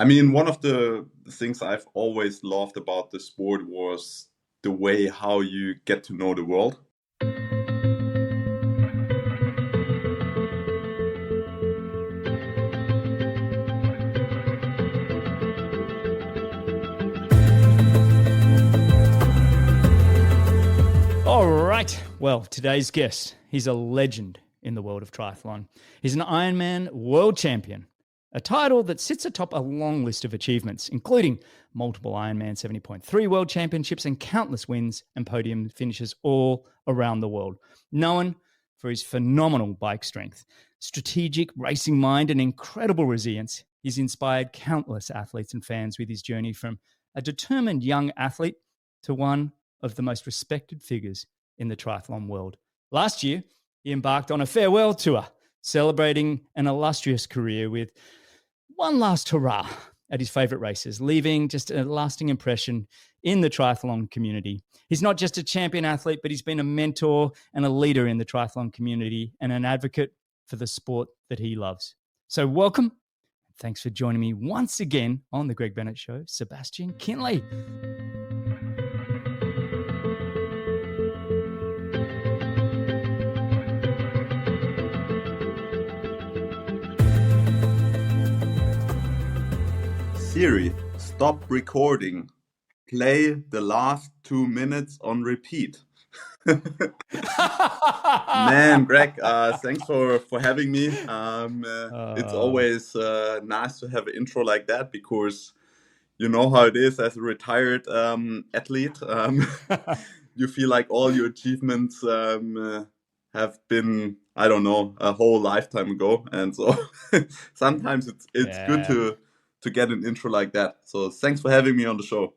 I mean, one of the things I've always loved about the sport was the way how you get to know the world. All right. Well, today's guest, he's a legend in the world of triathlon. He's an Ironman world champion, a title that sits atop a long list of achievements, including multiple Ironman 70.3 world championships and countless wins and podium finishes all around the world. Known for his phenomenal bike strength, strategic racing mind, and incredible resilience, he's inspired countless athletes and fans with his journey from a determined young athlete to one of the most respected figures in the triathlon world. Last year, he embarked on a farewell tour, celebrating an illustrious career with one last hurrah at his favorite races, leaving just a lasting impression in the triathlon community. He's not just a champion athlete, but he's been a mentor and a leader in the triathlon community and an advocate for the sport that he loves. So welcome. Thanks for joining me once again on the Greg Bennett Show, Sebastian Kienle. Siri, stop recording. Play the last 2 minutes on repeat. Man, Greg, thanks for having me. It's always nice to have an intro like that because you know how it is as a retired athlete. You feel like all your achievements have been, I don't know, a whole lifetime ago. And so sometimes it's good to get an intro like that. So thanks for having me on the show.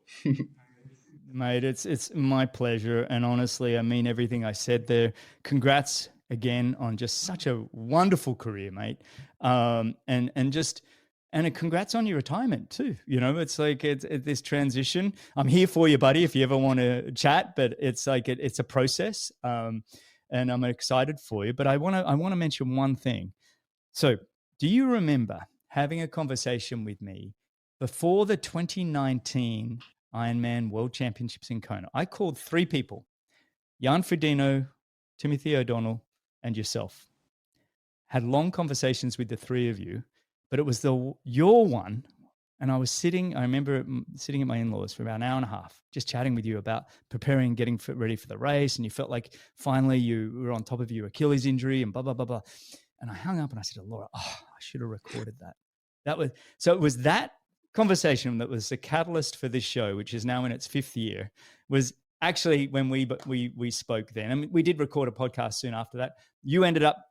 Mate, it's my pleasure. And honestly, I mean everything I said there. Congrats again on just such a wonderful career, mate. And congrats on your retirement too. You know, it's like it's this transition. I'm here for you, buddy, if you ever want to chat, but it's like it's a process. And I'm excited for you. But I want to mention one thing. So do you remember having a conversation with me before the 2019 Ironman World Championships in Kona? I called 3 people, Jan Frodeno, Timothy O'Donnell, and yourself. Had long conversations with the 3 of you, but it was your one. And I remember sitting at my in-laws for about an hour and a half, just chatting with you about preparing, getting ready for the race. And you felt like finally you were on top of your Achilles injury and blah, blah, blah, blah. And I hung up and I said to Laura, I should have recorded that. It was that conversation that was the catalyst for this show, which is now in its 5th year, was actually when we spoke then. And we did record a podcast soon after that.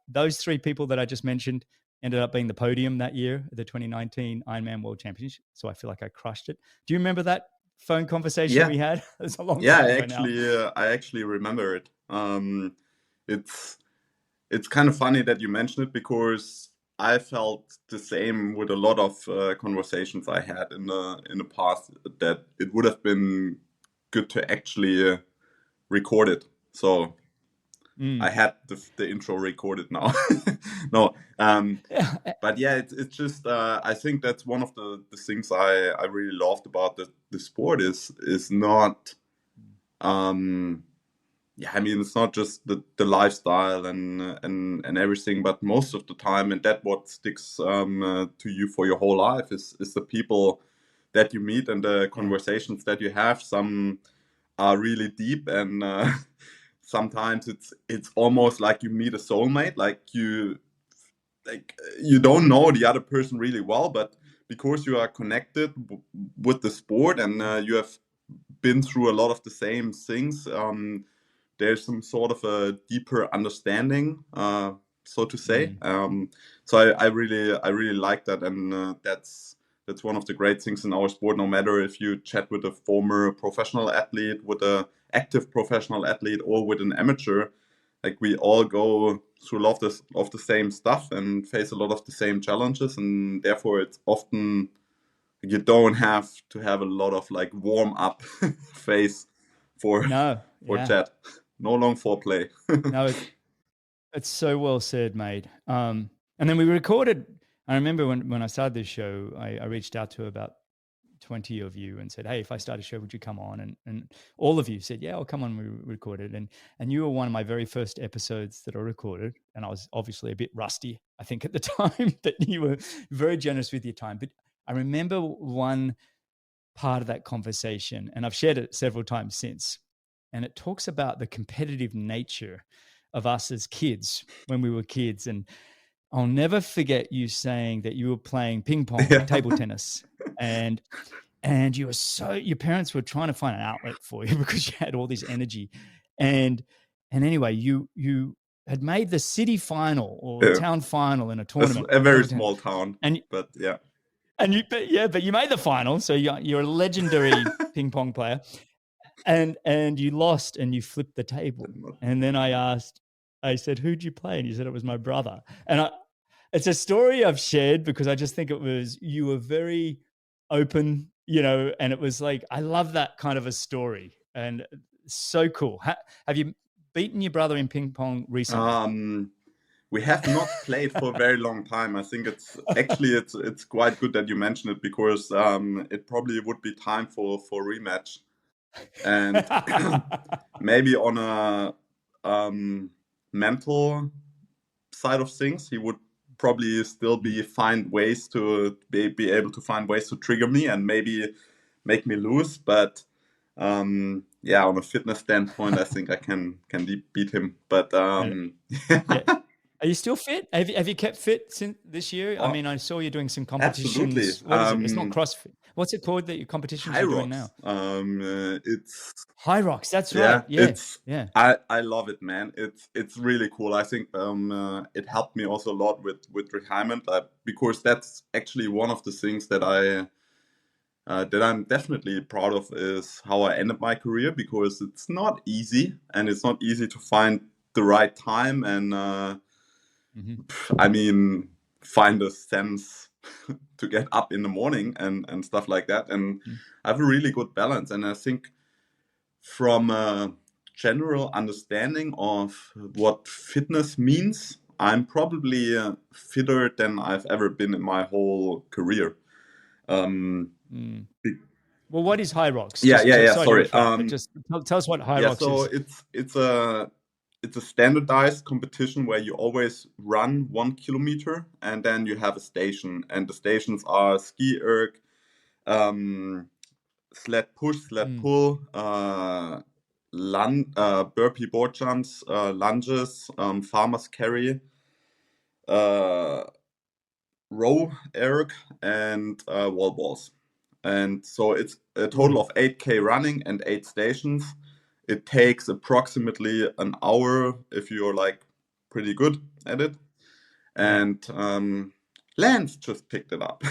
Those 3 people that I just mentioned ended up being the podium that year, the 2019 Ironman World Championship. So I feel like I crushed it. Do you remember that phone conversation we had? It was a long time ago now. I actually remember it. It's kind of funny that you mentioned it because I felt the same with a lot of conversations I had in the past, that it would have been good to actually record it. So I had the intro recorded now. No, but yeah, it's just I think that's one of the things I really loved about the sport is not. I mean, it's not just the lifestyle and everything, but most of the time, and that what sticks to you for your whole life is the people that you meet and the conversations that you have. Some are really deep, and sometimes it's almost like you meet a soulmate. Like you don't know the other person really well, but because you are connected with the sport and you have been through a lot of the same things. There's some sort of a deeper understanding, so to say. So I really like that, and that's one of the great things in our sport. No matter if you chat with a former professional athlete, with an active professional athlete, or with an amateur, like we all go through a lot of the same stuff and face a lot of the same challenges, and therefore it's often you don't have to have a lot of like warm up phase for chat. No long foreplay. No, it's so well said, mate. And then we recorded I remember when I started this show, I reached out to about 20 of you and said, hey, if I start a show, would you come on? And all of you said, yeah, I'll come on. We recorded. And you were one of my very first episodes that I recorded. And I was obviously a bit rusty, I think, at the time, but you were very generous with your time. But I remember one part of that conversation, and I've shared it several times since. And it talks about the competitive nature of us as kids when we were kids. And I'll never forget you saying that you were playing ping pong, Yeah. table tennis, and you were your parents were trying to find an outlet for you because you had all this energy. And anyway, you had made the city final or Yeah. town final in a It's tournament. a very table tennis. small town, And but yeah. but you made the final, so you're a legendary ping pong player. And you lost and you flipped the table. And then I said, who'd you play? And you said it was my brother. And it's a story I've shared because I just think you were very open, and it was like, I love that kind of a story, and so cool. Have you beaten your brother in ping pong recently? We have not played for a very long time. I think it's quite good that you mentioned it because it probably would be time for rematch. And maybe on a mental side of things, he would probably still find ways to be able to find ways to trigger me and maybe make me lose. But yeah, on a fitness standpoint, I think I can beat him. But yeah. Are you still fit? Have you kept fit since this year? I mean, I saw you doing some competitions. Absolutely. What is it? It's not CrossFit. What's it called that your competitions you're doing now? It's High Rocks. That's right. Yeah. I love it, man. It's really cool. I think it helped me also a lot with retirement because that's actually one of the things that I'm definitely proud of is how I ended my career because it's not easy and it's not easy to find the right time and I mean find a sense to get up in the morning and stuff like that. And I have a really good balance. And I think from a general understanding of what fitness means, I'm probably fitter than I've ever been in my whole career. Well, what is High Rocks? Yeah. Sorry Sorry. to interrupt, but just tell us what High Rocks so is. it's a standardized competition where you always run 1 kilometer and then you have a station, and the stations are ski erg, sled push, sled pull, burpee board jumps, lunges, farmer's carry, row erg, and wall balls. And so it's a total of 8K running and 8 stations. It takes approximately an hour if you're like pretty good at it. And Lance just picked it up.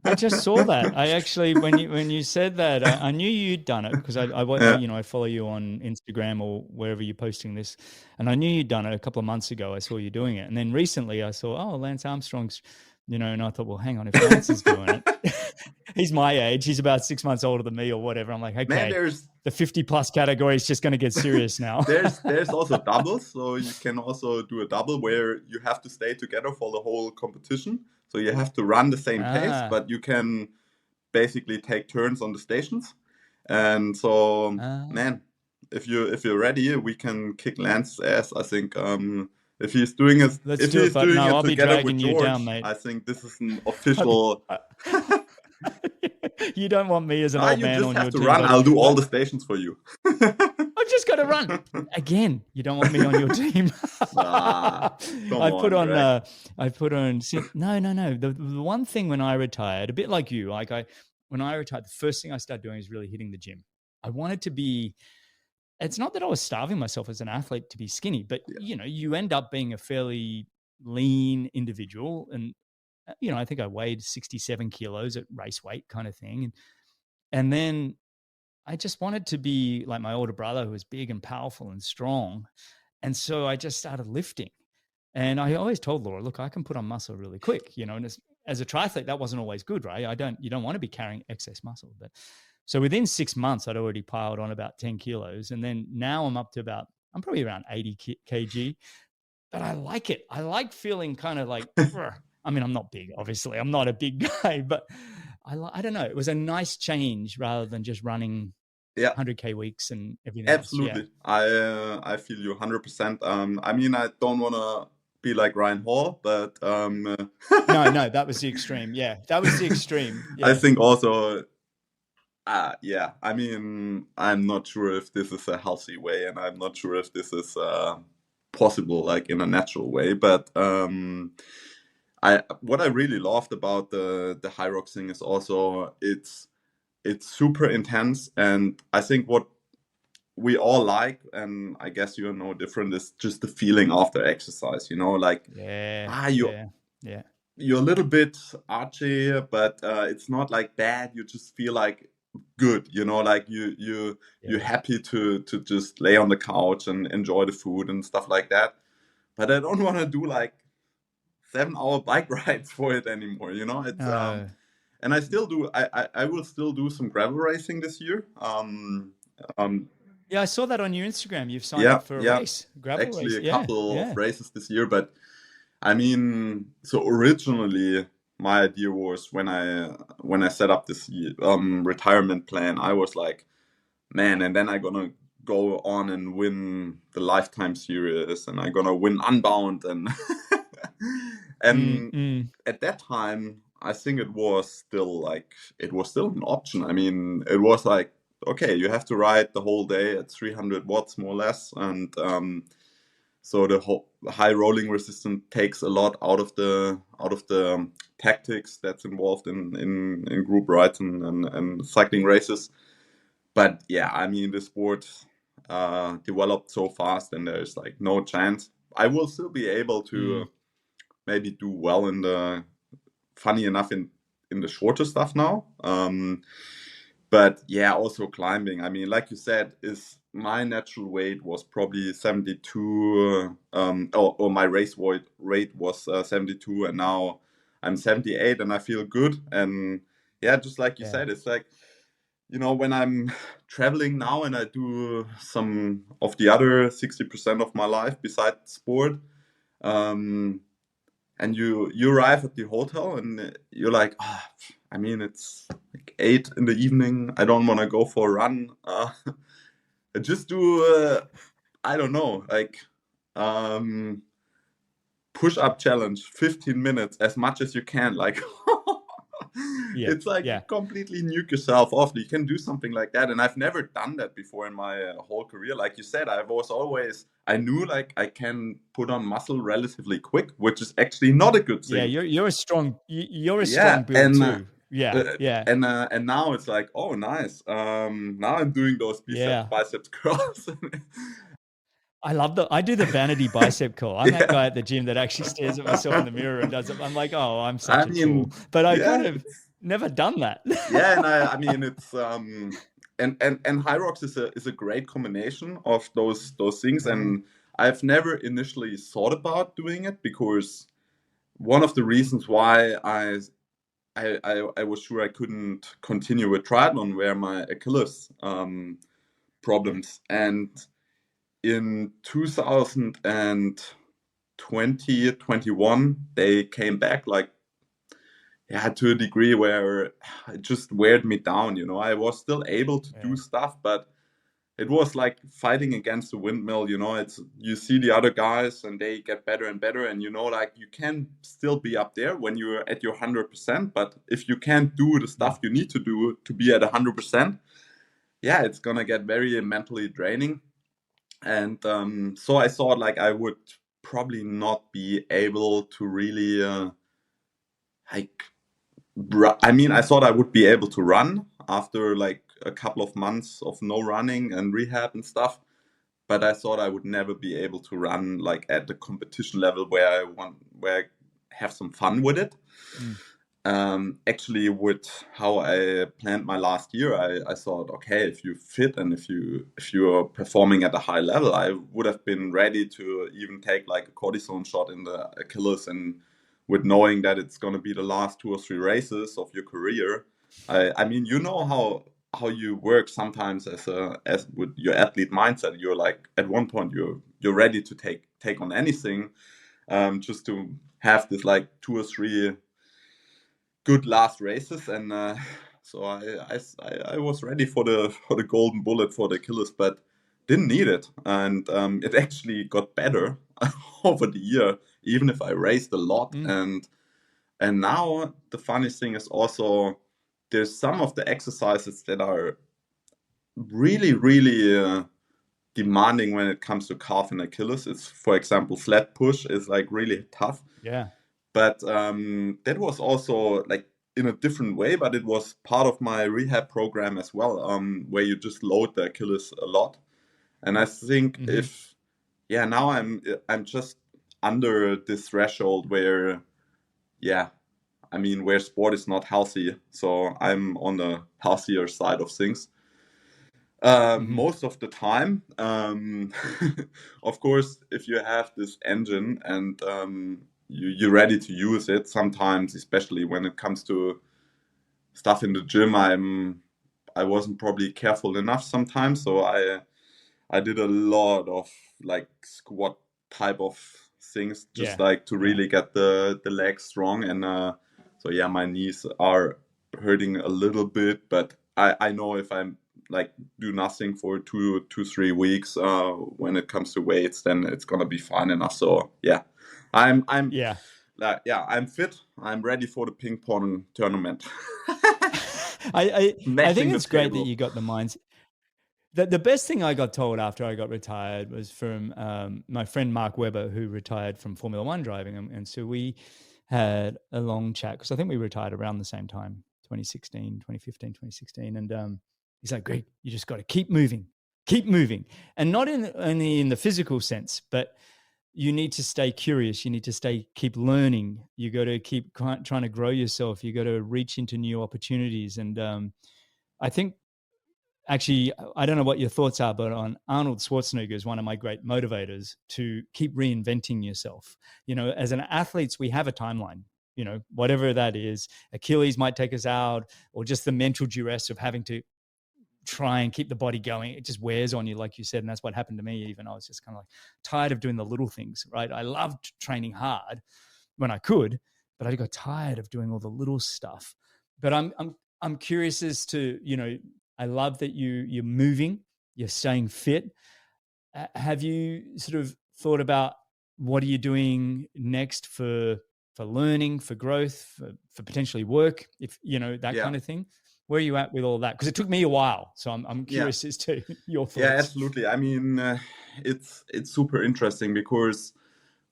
I just saw that. I actually, when you said that, I knew you'd done it because I follow you on Instagram or wherever you're posting this, and I knew you'd done it a couple of months ago. I saw you doing it, and then recently I saw, Lance Armstrong's, and I thought, well, hang on, if Lance is doing it, he's my age, he's about 6 months older than me or whatever. I'm like, okay, man, the 50+ category is just going to get serious now. There's also doubles, so you can also do a double where you have to stay together for the whole competition. So you have to run the same pace, but you can basically take turns on the stations. And so, man, if you're ready, we can kick Lance's ass. I think if he's doing it, I'll be together dragging with George, you down, mate. I think this is an official. You don't want me as an old man on your team. You just have to run. I'll do all the stations for you. I've just got to run again. You don't want me on your team. I put on. No. The one thing when I retired, a bit like you, when I retired, the first thing I started doing is really hitting the gym. I wanted to be. It's not that I was starving myself as an athlete to be skinny, but you end up being a fairly lean individual, and I think I weighed 67 kilos at race weight kind of thing. And then I just wanted to be like my older brother who was big and powerful and strong. And so I just started lifting. And I always told Laura, look, I can put on muscle really quick, and as a triathlete, that wasn't always good, right? You don't want to be carrying excess muscle. But so within 6 months, I'd already piled on about 10 kilos. And then now I'm probably around 80 kg. But I like it. I like feeling kind of like I mean, I'm not big, obviously. I'm not a big guy, but I don't know. It was a nice change rather than just running Yeah, 100K weeks and everything else. Yeah. absolutely. I feel you 100%. I mean, I don't want to be like Ryan Hall, but No, that was the extreme. Yeah, that was the extreme. I Yeah. think also, yeah, I mean, I'm not sure if this is a healthy way, and I'm not sure if this is possible, like in a natural way. But what I really loved about the high rock thing is also it's super intense, and I think what we all like, and I guess you're no different, is just the feeling after exercise. You know, like Yeah. you Yeah. Yeah. you're a little bit archy, but it's not like bad. You just feel like good, you know, like you're Yeah. happy to just lay on the couch and enjoy the food and stuff like that. But I don't want to do like 7 hour bike rides for it anymore. You know, it's Uh, and I still do. I will still do some gravel racing this year. Um, yeah, I saw that on your Instagram. You've signed yeah, up for a yeah. race, gravel Actually, race. a Yeah. couple of Yeah. races this year, but I mean, so originally my idea was when I set up this retirement plan, I was like, man, and then I'm gonna go on and win the Lifetime Series, and I'm gonna win Unbound, and Mm, and mm. at that time, I think it was still an option. I mean, it was like, okay, you have to ride the whole day at 300 watts more or less, and so the high rolling resistance takes a lot out of the tactics that's involved in group rides and cycling races. But yeah, I mean the sport developed so fast, and there's like no chance. I will still be able to Mm. maybe do well in the funny enough in the shorter stuff now. But yeah, also climbing. I mean, like you said, is my natural weight was probably 72, or my race weight was 72, and now I'm 78, and I feel good. And yeah, just like you Yeah. said, it's like, you know, when I'm traveling now and I do some of the other 60% of my life besides sport, um, and you arrive at the hotel and you're like, I mean, it's like 8 in the evening. I don't want to go for a run. Just do I don't know, like um, push up challenge, 15 minutes, as much as you can. Like Yeah. it's like you Yeah. completely nuke yourself off. You can do something like that, and I've never done that before in my whole career. Like you said, I knew like I can put on muscle relatively quick, which is actually not a good Yeah. thing. You're a strong, you're a Yeah, strong build too. Yeah. Yeah. and now it's like, oh, nice. Now I'm doing those Yeah. biceps curls. I do the vanity bicep curl. I'm that Yeah, guy at the gym that actually stares at myself in the mirror and does it. I'm like, oh, I'm I such a tool. mean, But I yeah, kind of never done that. yeah, and I mean it's and high rocks is a great combination of those things, Mm, and I've never initially thought about doing it because one of the reasons why I was sure I couldn't continue with triathlon were my Achilles yeah. problems. And in 2020, 21, they came back like, yeah, to a degree where it just weared me down. You know, I was still able to do Yeah. stuff, but it was like fighting against the windmill. You know, it's you see the other guys and they get better and better, and you know, like you can still be up there when you're at your 100%. But if you can't do the Mm, stuff you need to do to be at 100%, yeah, it's gonna get very mentally draining. And so I thought like I would probably not be able to really like I mean, I thought I would be able to run after like a couple of months of no running and rehab and stuff, but I thought I would never be able to run like at the competition level where I have some fun with it. mm, Actually, with how I planned my last year, I thought, okay, if you fit and if you're performing at a high level, I would have been ready to even take like a cortisone shot in the Achilles, and with knowing that it's going to be the last 2 or 3 races of your career. I mean, you know how you work sometimes as with your athlete mindset. You're like at one point you're ready to take on anything, just to have this like 2 or 3 good last races. And so I was ready for the golden bullet for the Achilles, but didn't need it. And it actually got better over the year, even if I raced a lot. And now the funniest thing is also there's some of the exercises that are really demanding when it comes to calf and Achilles. It's, for example, flat push is like really tough. Yeah. But that was also like in a different way, but it was part of my rehab program as well, where you just load the Achilles a lot. And I think now I'm just under this threshold where, I mean, where sport is not healthy. So I'm on the healthier side of things. Most of the time, of course, if you have this engine and you're ready to use it, sometimes, especially when it comes to stuff in the gym, I wasn't probably careful enough sometimes. So I did a lot of like squat type of things, just like to really get the legs strong. And so yeah, my knees are hurting a little bit, but I know if I'm like do nothing for 3 weeks when it comes to weights, then it's gonna be fine enough. So yeah, I'm I'm fit. I'm ready for the ping pong tournament. I think it's great that table. you got the minds. The best thing I got told after I got retired was from my friend Mark Webber, who retired from Formula One driving. And so we had a long chat because I think we retired around the same time, 2016, 2015, 2016. And he's like, Greg, you just got to keep moving. And not only in the physical sense, but you need to stay curious. You need to keep learning. You got to keep trying to grow yourself. You got to reach into new opportunities. And I think, actually, I don't know what your thoughts are, but on Arnold Schwarzenegger is one of my great motivators to keep reinventing yourself. You know, as an athletes, we have a timeline, you know, whatever that is. Achilles might take us out, or just the mental duress of having to try and keep the body going. It just wears on you, like you said. And that's what happened to me. Even I was just kind of like tired of doing the little things, right? I loved training hard when I could, but I got tired of doing all the little stuff. But I'm curious as to, you know, I love that you're moving, you're staying fit. Have you sort of thought about what are you doing next for learning, for growth, for potentially work, if you know that kind of thing? Where are you at with all that? Because it took me a while, so I'm curious as to your thoughts. Yeah, absolutely. I mean, it's super interesting because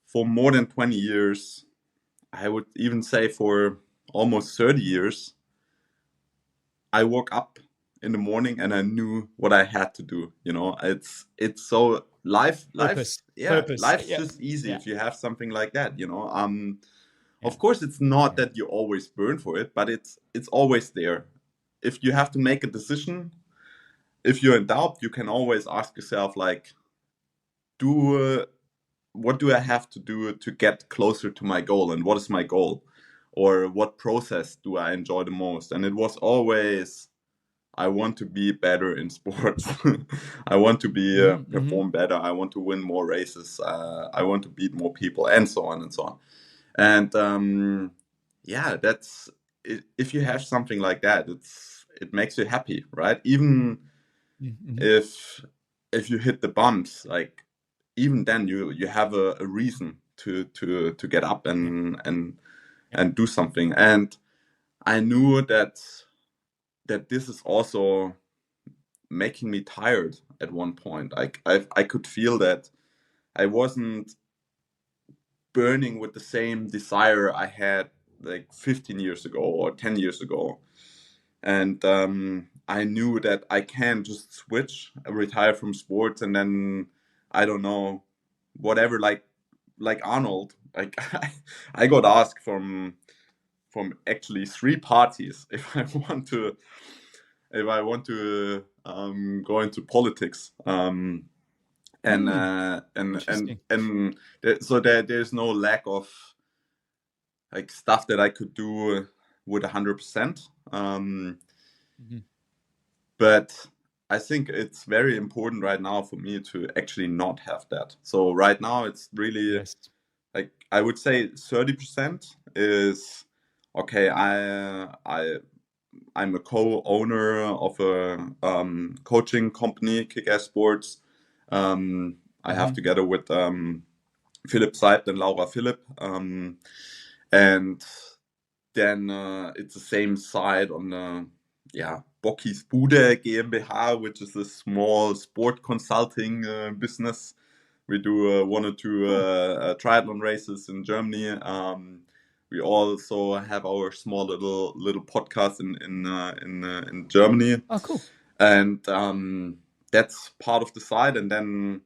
for more than 20 years, I would even say for almost 30 years, I woke up in the morning and I knew what I had to do. You know, it's so life's Purpose. just easy if you have something like that. You know, Yeah. of course it's not that you always burn for it, but it's always there. If you have to make a decision, if you're in doubt, you can always ask yourself like, what do I have to do to get closer to my goal, and what is my goal, or what process do I enjoy the most? And it was always, I want to be better in sports. I want to be perform better. I want to win more races. I want to beat more people, and so on and so on. And yeah, that's it, if you have something like that, it makes you happy, right? Even if you hit the bumps, like even then you have a reason to get up and do something. And I knew that this is also making me tired at one point. I could feel that I wasn't burning with the same desire I had like 15 years ago or 10 years ago. And I knew that I can't just switch, retire from sports, and then I don't know, whatever. Like Arnold, like I got asked from actually 3 parties if I want to go into politics. And so there's no lack of like stuff that I could do with 100%. But I think it's very important right now for me to actually not have that. So right now it's really like I would say 30% is okay. I'm a co-owner of a coaching company, Kick-Ass Sports. I have together with Philipp Seibt and Laura Philipp, and then it's the same side on the Bocki's Bude GmbH, which is a small sport consulting business. We do 1 or 2 triathlon races in Germany. We also have our small little podcast in Germany. Oh, cool. And that's part of the side. And then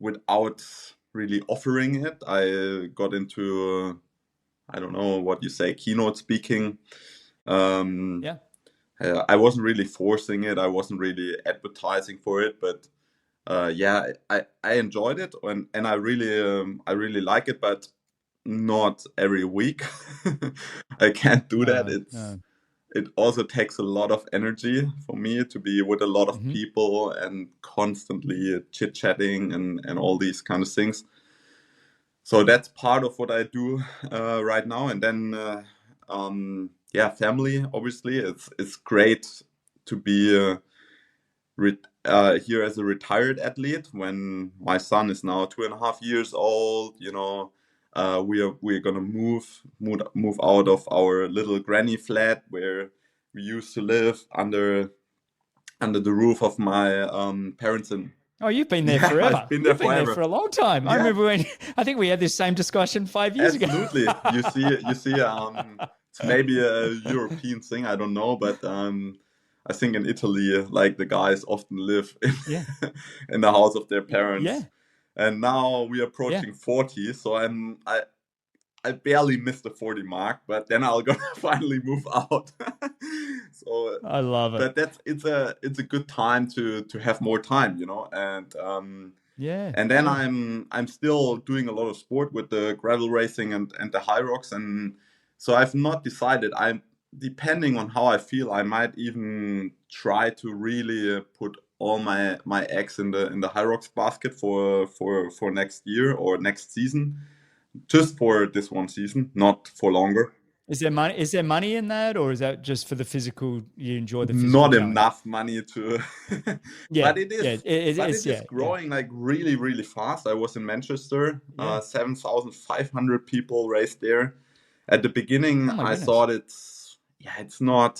without really offering it, I got into I don't know what you say, keynote speaking. I wasn't really forcing it. I wasn't really advertising for it, but I enjoyed it and I really like it, but not every week. I can't do that. It also takes a lot of energy for me to be with a lot of people and constantly chit-chatting and all these kind of things. So that's part of what I do right now. And then family, obviously. It's great to be here as a retired athlete when my son is now 2.5 years old. We're gonna move out of our little granny flat where we used to live under the roof of my parents. And oh, you've been there forever. I've been there You've been there for a long time. I remember when I think we had this same discussion 5 years ago. Absolutely. You see it's maybe a European thing, I don't know, but I think in Italy, like the guys often live in the house of their parents. Yeah. And now we are approaching 40, so I barely missed the 40 mark, but then I'll gonna finally move out. So I love it. But it's a good time to have more time, and and then I'm still doing a lot of sport with the gravel racing and the high rocks, and so I've not decided. I'm depending on how I feel, I might even try to really put all my eggs in the high rocks basket for next year or next season, just for this one season, not for longer. Is there money in that, or is that just for the physical? You enjoy the physical not challenge? Enough money to but it is growing like really, really fast. I was in Manchester, 7,500 people raced there. At the beginning, I thought it's not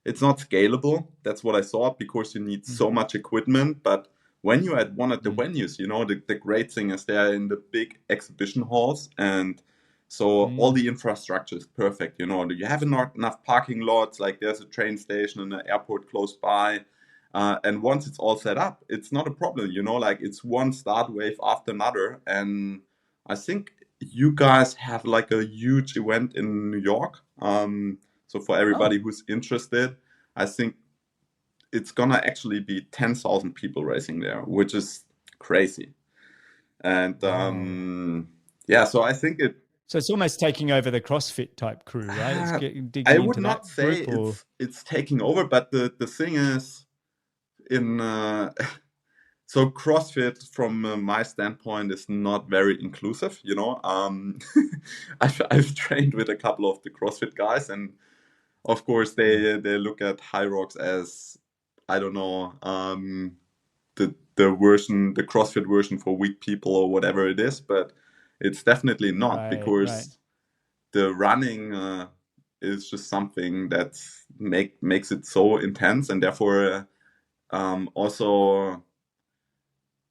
scalable. That's what I thought, because you need so much equipment. But when you're at one of the venues, the great thing is they're in the big exhibition halls, and so all the infrastructure is perfect. You have enough parking lots, like there's a train station and an airport close by. And once it's all set up, it's not a problem, like it's one start wave after another. And I think you guys have like a huge event in New York. So for everybody who's interested, I think it's gonna actually be 10,000 people racing there, which is crazy. And so I think So it's almost taking over the CrossFit type crew, right? I would not say it's taking over, but the thing is, so CrossFit, from my standpoint, is not very inclusive. I've trained with a couple of the CrossFit guys, and of course they look at high rocks as, I don't know, the CrossFit version for weak people or whatever it is, but it's definitely not, because the running is just something that makes it so intense, and therefore also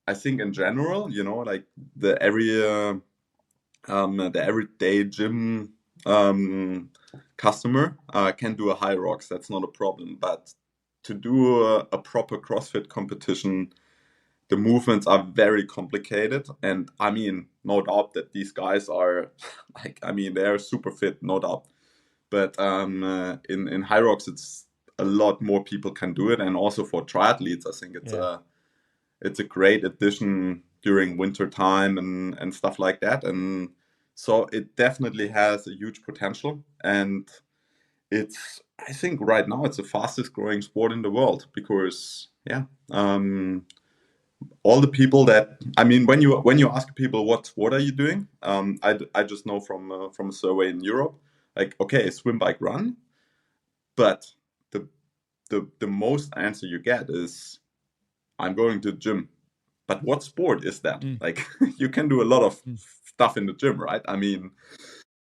I think in general, like the everyday gym customer can do a high rocks. That's not a problem. But to do a proper CrossFit competition, the movements are very complicated. And I mean, no doubt that these guys are they're super fit, no doubt. But in high rocks, it's a lot more people can do it. And also for triathletes, I think it's a great addition during winter time and stuff like that. And so it definitely has a huge potential. And I think right now it's the fastest growing sport in the world, because all the people that, I mean, when you ask people what are you doing, I just know from a survey in Europe, like, okay, swim, bike, run, but the the most answer you get is I'm going to the gym. But what sport is that? Like, you can do a lot of stuff in the gym, right? I mean,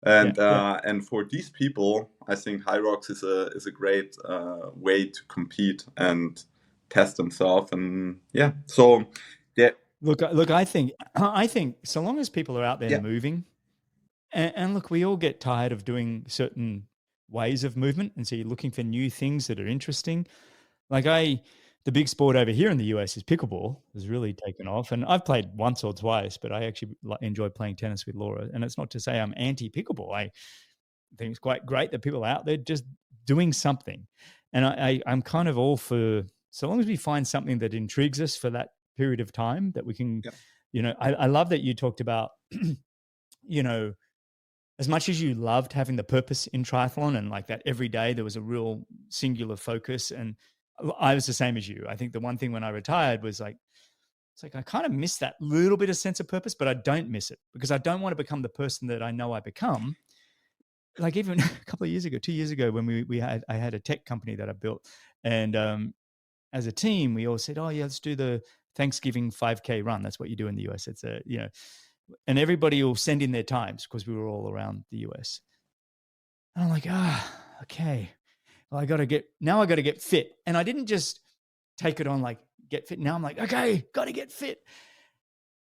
and for these people, I think High Rocks is a great way to compete and test themselves, and yeah. So yeah, Look, I think so long as people are out there yeah, moving, and look, we all get tired of doing certain ways of movement, and so you're looking for new things that are interesting. Like the big sport over here in the US is pickleball. Has really taken off, and I've played once or twice, but I actually enjoy playing tennis with Laura. And it's not to say I'm anti pickleball. I think it's quite great that people are out there just doing something, and I'm kind of all for, so long as we find something that intrigues us for that period of time that we can, yeah, I love that you talked about, you know, as much as you loved having the purpose in triathlon and like that every day there was a real singular focus. And I was the same as you. I think the one thing when I retired was like, it's like I kind of miss that little bit of sense of purpose, but I don't miss it because I don't want to become the person that I know I become. Like even a couple of years ago, 2 years ago, when I had a tech company that I built, and as a team, we all said, "Oh yeah, let's do the Thanksgiving 5K run." That's what you do in the US. It's a, and everybody will send in their times because we were all around the US. And I'm like, okay. Well, I got to get fit. And I didn't just take it on like get fit. Now I'm like, okay, got to get fit.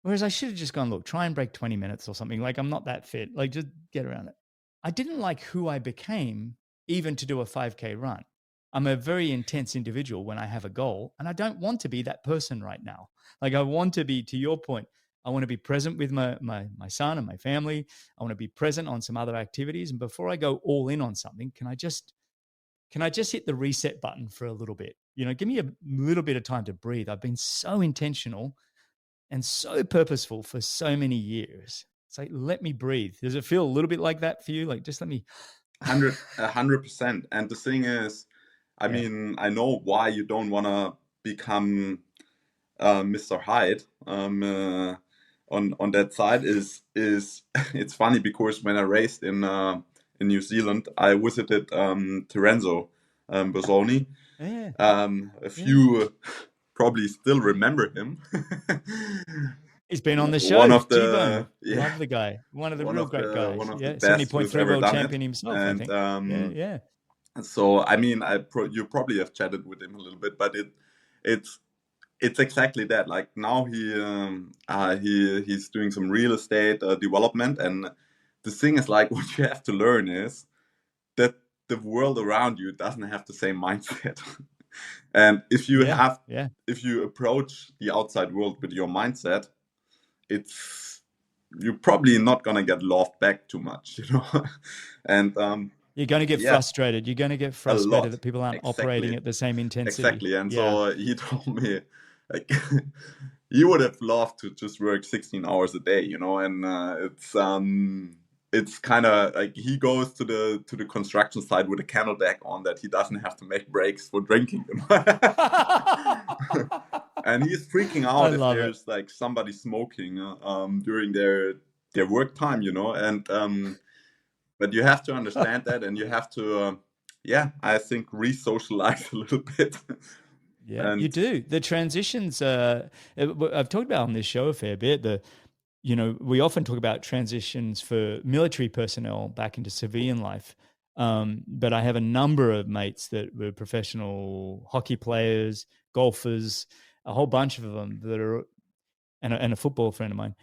Whereas I should have just gone, look, try and break 20 minutes or something. Like I'm not that fit. Like just get around it. I didn't like who I became even to do a 5K run. I'm a very intense individual when I have a goal, and I don't want to be that person right now. Like I want to be, to your point, I want to be present with my son and my family. I want to be present on some other activities. And before I go all in on something, can I just hit the reset button for a little bit? Give me a little bit of time to breathe. I've been so intentional and so purposeful for so many years. It's like, let me breathe. Does it feel a little bit like that for you? Like, just let me. 100%. And the thing is, I mean, I know why you don't want to become Mr. Hyde on that side. Is it's funny because when I raced in New Zealand, I visited Terenzo Bozzoni. Yeah. A few probably still remember him. He's been on the One show, of G-Bone. the Love the guy. One of the real great guys. one of the Yeah, best who's 70.3 ever world done it. champion himself, I And think. Yeah. so I mean, you probably have chatted with him a little bit, but it's exactly that. Like now he's doing some real estate development, and the thing is, like, what you have to learn is that the world around you doesn't have the same mindset. And if you approach the outside world with your mindset, it's you're probably not gonna get loved back too much, and You're going to get frustrated. You're going to get a frustrated lot. that people aren't operating at the same intensity. Exactly. And Yeah. so he told me, like, he would have loved to just work 16 hours a day, and it's kind of like he goes to the construction site with a camelback on that he doesn't have to make breaks for drinking. And he's freaking out if there's like somebody smoking during their work time, and but you have to understand that, and you have to I think re-socialize a little bit. Yeah, And you do. The transitions, I've talked about on this show a fair bit. We often talk about transitions for military personnel back into civilian life. But I have a number of mates that were professional hockey players, golfers, a whole bunch of them that are, and a football friend of mine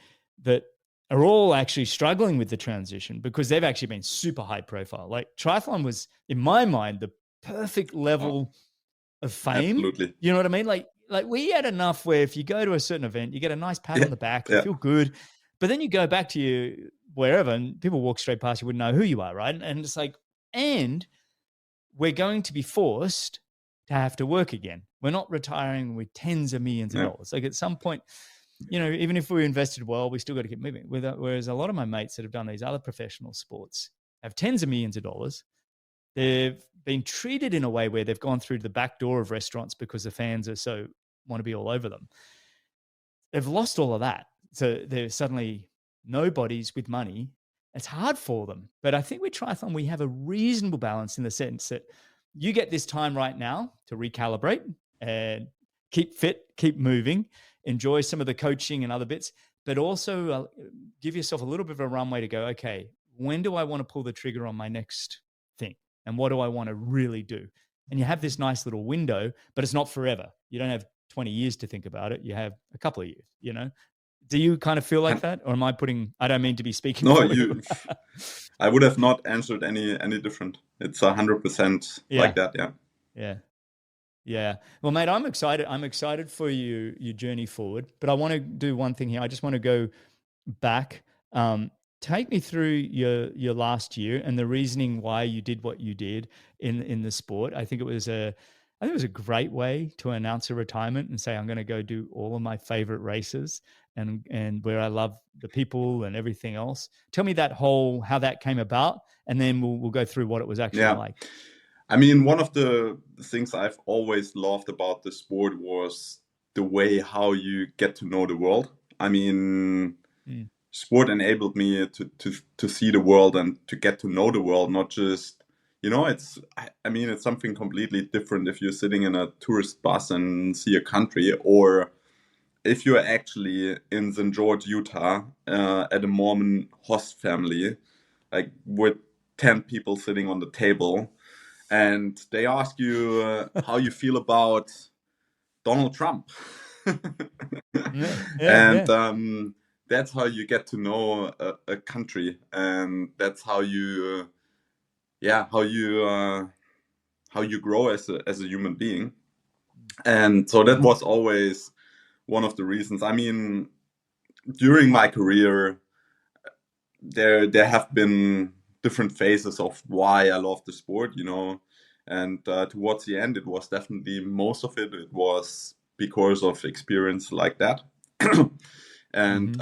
that are all actually struggling with the transition because they've actually been super high profile. Like triathlon was, in my mind, the perfect level of fame. absolutely. You know what I mean? Like we had enough where if you go to a certain event, you get a nice pat on the back, you Yeah. feel good, but then you go back to you wherever and people walk straight past you, wouldn't know who you are, right? And it's like, and we're going to be forced to have to work again. We're not retiring with tens of millions of dollars. Like at some point, even if we invested well, we still got to keep moving. Whereas a lot of my mates that have done these other professional sports have tens of millions of dollars. They've been treated in a way where they've gone through the back door of restaurants because the fans want to be all over them. they've lost all of that. So they're suddenly nobodies with money. It's hard for them. But I think with triathlon, we have a reasonable balance in the sense that you get this time right now to recalibrate and keep fit, keep moving, enjoy some of the coaching and other bits, but also give yourself a little bit of a runway to go, okay, when do I want to pull the trigger on my next thing? And what do I want to really do? And you have this nice little window, but it's not forever. You don't have 20 years to think about it. You have a couple of years, you know? Do you kind of feel like that? Or am I I don't mean to be speaking for you. I would have not answered any different. It's 100% like that. Yeah. Yeah. Yeah. Well, mate, I'm excited. I'm excited for your journey forward, but I want to do one thing here. I just want to go back. Take me through your last year and the reasoning why you did what you did in the sport. I think it was a great way to announce a retirement and say, I'm going to go do all of my favorite races and where I love the people and everything else. Tell me how that came about, and then we'll go through what it was actually like. I mean, one of the things I've always loved about the sport was the way how you get to know the world. I mean, sport enabled me to see the world and to get to know the world, not just, it's something completely different if you're sitting in a tourist bus and see a country, or if you're actually in St. George, Utah, at a Mormon host family, like with 10 people sitting on the table, and they ask you how you feel about Donald Trump. That's how you get to know a country, and that's how you grow as a human being. And so that was always one of the reasons. I mean, during my career, there have been different phases of why I love the sport, and towards the end, it was definitely most of it was because of experience like that. And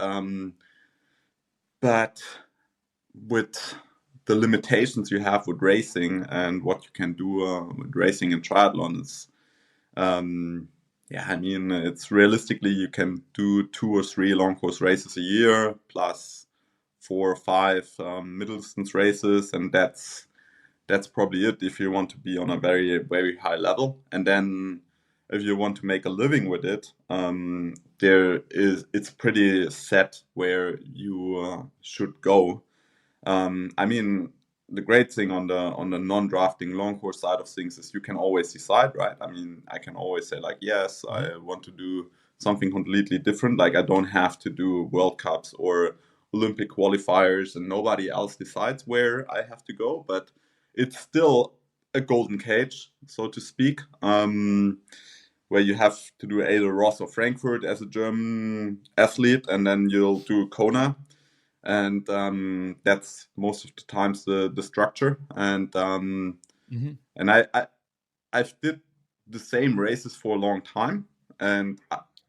but with the limitations you have with racing and what you can do with racing and triathlon, it's realistically you can do 2 or 3 long course races a year plus 4 or 5 middle distance races, and that's probably it if you want to be on a very, very high level. And then if you want to make a living with it, it's pretty set where you should go. The great thing on the non-drafting long course side of things is you can always decide, right? I mean, I can always say like, yes, I want to do something completely different. Like I don't have to do World Cups or Olympic qualifiers, and nobody else decides where I have to go. But it's still a golden cage, so to speak, where you have to do either Ross or Frankfurt as a German athlete, and then you'll do Kona. And that's most of the times the structure. And and I've did the same races for a long time, and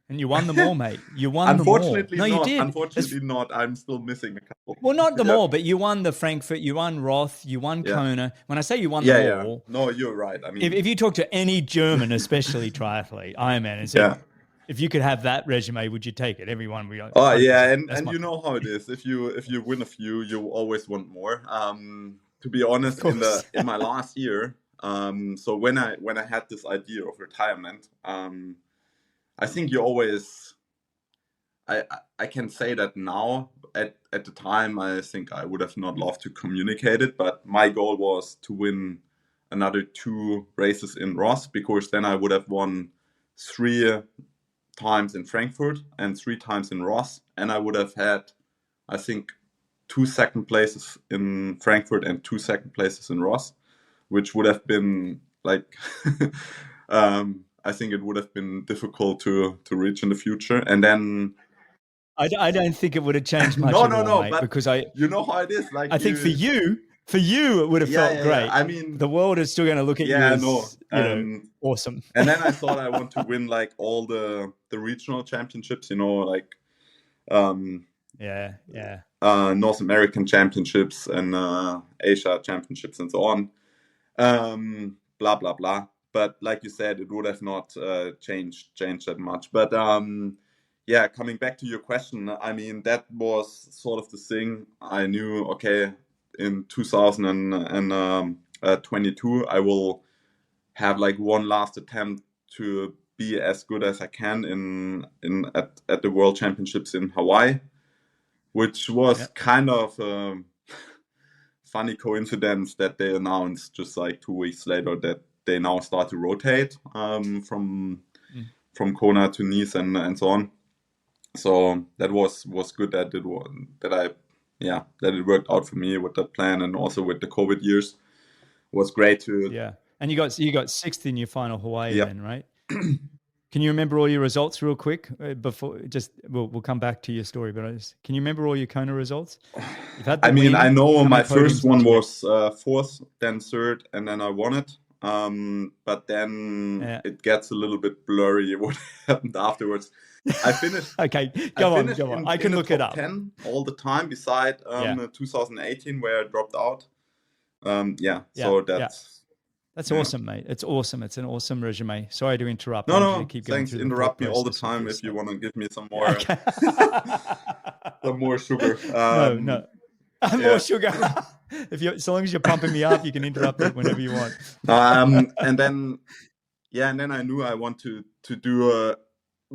you won them all, mate. You won unfortunately them all. No, not. you did. Unfortunately not. I'm still missing a couple. Well, not them all, but you won the Frankfurt, you won Roth, you won Kona. When I say you won them all, no, you're right. I mean, if you talk to any German, especially triathlete, Ironman, and said, if you could have that resume, would you take it? Everyone would. Oh yeah, and you know how it is. If you win a few, you always want more. To be honest, in my last year, so when I had this idea of retirement, I think you always. I can say that now. At the time, I think I would have not loved to communicate it, but my goal was to win another 2 races in Ross, because then I would have won 3 times in Frankfurt and 3 times in Ross, and I would have had, I think, 2 second places in Frankfurt and 2 second places in Ross, which would have been like I think it would have been difficult to reach in the future. And then I don't think it would have changed much no, mate, but because you know how it is. Like I think for you it would have felt great. Yeah. I mean, the world is still going to look at you as awesome. And then I thought I want to win like all the regional championships, like North American championships and Asia championships and so on. Blah blah blah. But like you said, it would have not changed that much. But yeah, coming back to your question, I mean, that was sort of the thing. I knew, okay, in 2022, I will have like one last attempt to be as good as I can at the World Championships in Hawaii, which was kind of a funny coincidence that they announced just like 2 weeks later that they now start to rotate from Kona to Nice and so on. So that was good that it worked out for me with that plan, and also with the COVID years. It was great to And you got sixth in your final Hawaii then, right? Can you remember all your results real quick before? Just we'll come back to your story, but can you remember all your Kona results? You've had the win. I know my first one was fourth, then third, and then I won it. But then it gets a little bit blurry what happened afterwards. I finished. Okay, go on. I can look it up. 10 all the time, beside 2018 where I dropped out. So that's awesome, mate. It's awesome. It's an awesome resume. Sorry to interrupt. No, thanks. Interrupt me all the time if you want to give me some more, some more sugar. No. More sugar. As long as you're pumping me up, you can interrupt it whenever you want. And then I knew I want to do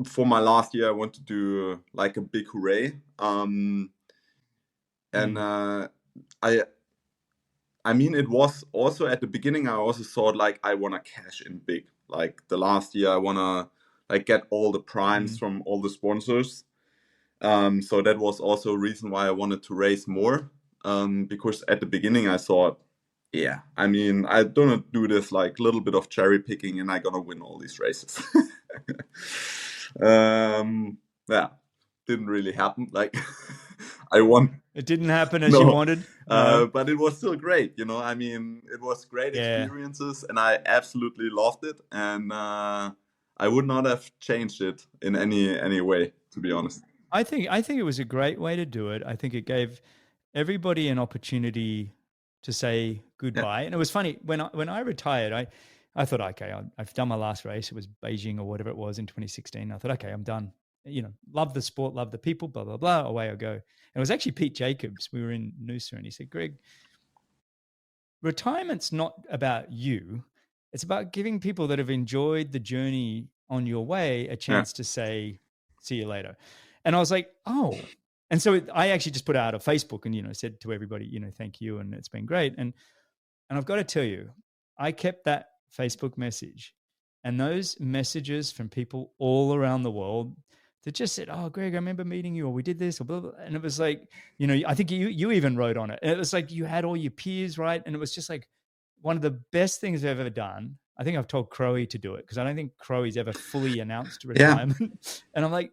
for my last year. I want to do like a big hooray. I mean, it was also at the beginning, I also thought like I want to cash in big. Like the last year, I want to like get all the primes from all the sponsors. So that was also a reason why I wanted to race more. Because at the beginning I thought, I mean, I don't do this like little bit of cherry picking and I'm going to win all these races. Didn't really happen. Like I won. It didn't happen as you wanted. No. But it was still great. You know, I mean, it was great experiences and I absolutely loved it. And I would not have changed it in any way, to be honest. I think it was a great way to do it. I think it gave everybody an opportunity to say goodbye. And it was funny when I retired, I thought, okay, I've done my last race. It was Beijing or whatever it was in 2016. I thought, okay, I'm done. You know, love the sport, love the people, blah, blah, blah, away I go. And it was actually Pete Jacobs. We were in Noosa and he said, Greg, retirement's not about you. It's about giving people that have enjoyed the journey on your way a chance to say, see you later. And I was like, oh. And so I actually just put out a Facebook and, you know, said to everybody, you know, thank you. And it's been great. And I've got to tell you, I kept that Facebook message and those messages from people all around the world that just said, oh, Greg, I remember meeting you, or we did this, or blah, blah. And it was like, you know, I think you even wrote on it. And it was like you had all your peers, right? And it was just like one of the best things I've ever done. I think I've told Crowe to do it because I don't think Crowe's ever fully announced retirement. And I'm like,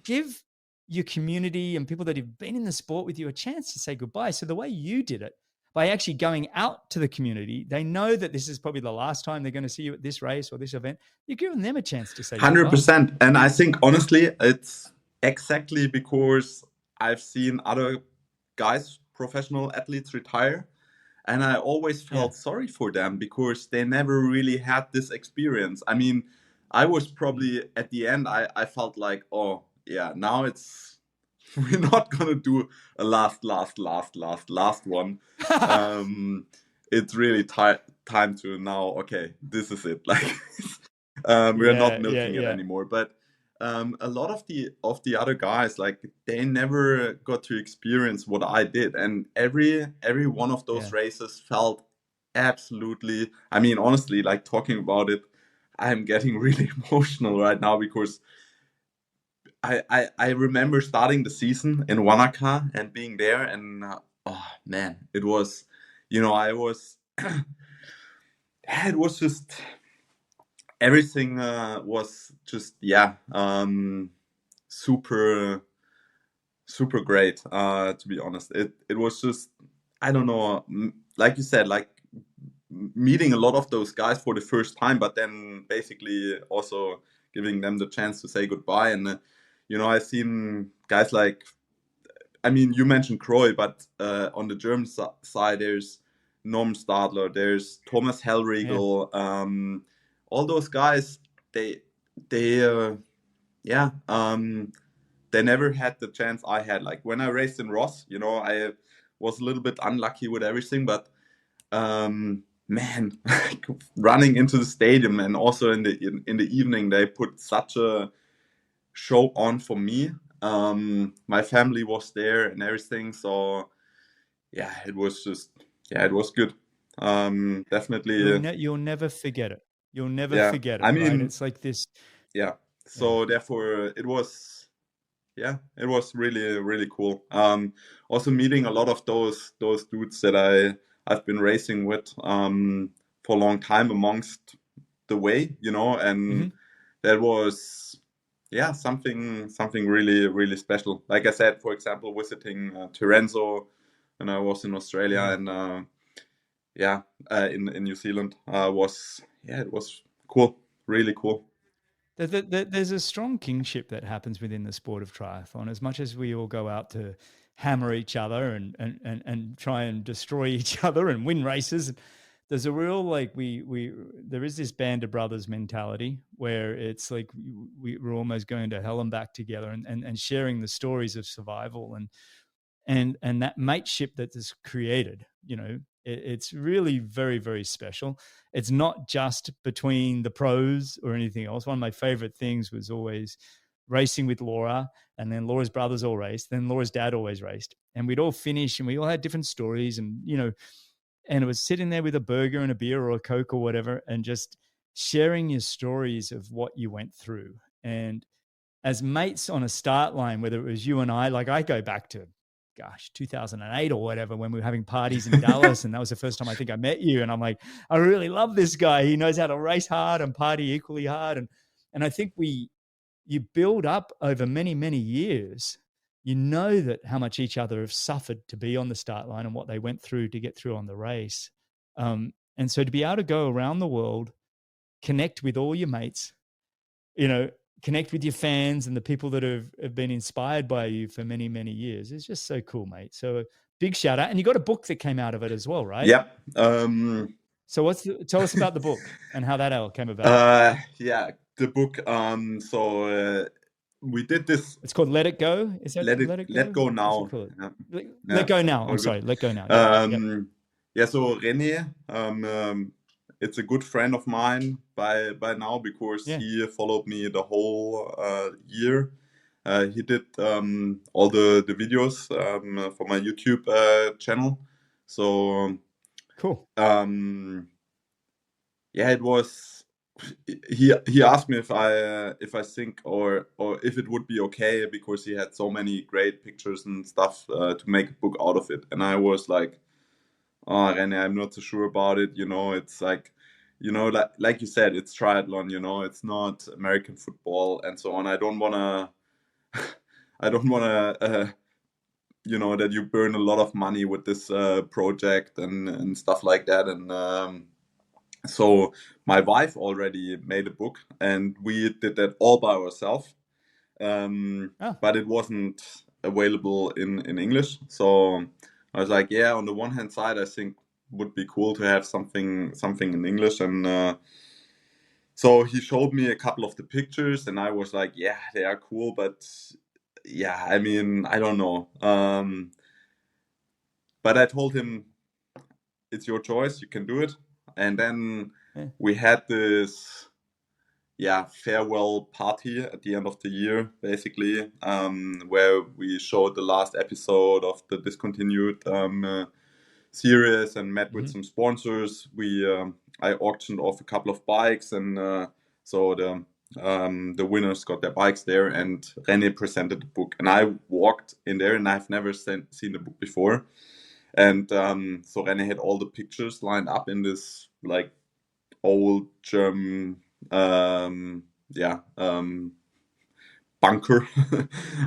give your community and people that have been in the sport with you a chance to say goodbye. So the way you did it, by actually going out to the community, they know that this is probably the last time they're going to see you at this race or this event. You're giving them a chance to say 100%. Goodbye. And I think, honestly, it's exactly because I've seen other guys, professional athletes, retire. And I always felt sorry for them because they never really had this experience. I mean, I was probably at the end, I felt like, oh, yeah, now we're not gonna do a last one. It's really time to now. Okay, this is it. Like we're not milking it anymore. But a lot of the other guys, like they never got to experience what I did, and every one of those races felt absolutely. I mean, honestly, like talking about it, I'm getting really emotional right now because I remember starting the season in Wanaka and being there, and oh man, it was, you know, I was, it was just everything was just super great. To be honest, it was just, I don't know, like you said, like meeting a lot of those guys for the first time, but then basically also giving them the chance to say goodbye. And you know, I've seen guys like, I mean, you mentioned Croy, but on the German side, there's Norm Stadler, there's Thomas Hellriegel, all those guys. They they never had the chance I had. Like when I raced in Ross, you know, I was a little bit unlucky with everything, but man, running into the stadium and also in the evening, they put such a show on for me. My family was there and everything, so yeah, it was just it was good. Definitely, You'll never forget it. You'll never yeah. forget I it, right? mean, It's like this. yeah. Yeah. So therefore, it was it was really really cool. Also meeting a lot of those dudes that I've been racing with for a long time amongst the way, you know, and Hmm. that was something really really special. Like I said, for example, visiting Terenzo when I was in Australia Yeah. and in New Zealand was it was cool, really cool. There's a strong kingship that happens within the sport of triathlon. As much as we all go out to hammer each other and try and destroy each other and win races, there's a real like we there is this band of brothers mentality where it's like we're almost going to hell and back together and sharing the stories of survival and that mateship that is created, you know, it's really very very special. It's not just between the pros or anything else. One of my favorite things was always racing with Laura, and then Laura's brothers all raced, then Laura's dad always raced, and we'd all finish and we all had different stories, and you know, and it was sitting there with a burger and a beer or a Coke or whatever and just sharing your stories of what you went through. And as mates on a start line, whether it was you and I, like I go back to, gosh, 2008 or whatever, when we were having parties in Dallas. And that was the first time I think I met you. And I'm like, I really love this guy. He knows how to race hard and party equally hard. And I think you build up over many, many years. You know that how much each other have suffered to be on the start line and what they went through to get through on the race. And so to be able to go around the world, connect with all your mates, you know, connect with your fans and the people that have been inspired by you for many, many years. It's just so cool, mate. So big shout out. And you got a book that came out of it as well, right? Yeah. So tell us about the book and how that all came about. The book. We did this. It's called Let It Go. Is that Let It Let Go? go What's it now. called? Yeah, Let yeah, Go Now. all I'm good. sorry. Let Go Now. Yep. Yep. So René, it's a good friend of mine by now because Yeah. he followed me the whole year. He did all the videos for my YouTube channel. So Cool. it was. He asked me if I think or if it would be okay because he had so many great pictures and stuff to make a book out of it, and I was like, oh, René, I'm not so sure about it. You know, it's like, you know, like you said, it's triathlon. You know, it's not American football and so on. I don't wanna, I don't wanna, you know, that you burn a lot of money with this project and stuff like that. And so my wife already made a book, and we did that all by ourselves. Oh, But it wasn't available in English. So I was like, yeah, on the one hand side, I think would be cool to have something in English. And so he showed me a couple of the pictures, and I was like, yeah, they are cool, but yeah, I mean, I don't know. But I told him it's your choice, you can do it. And then yeah. we had this farewell party at the end of the year, basically, where we showed the last episode of the discontinued series and met with Mm-hmm. some sponsors. I auctioned off a couple of bikes, and so the winners got their bikes there, and René presented the book, and I walked in there, and I've never seen the book before, and so René had all the pictures lined up in this like old German yeah bunker.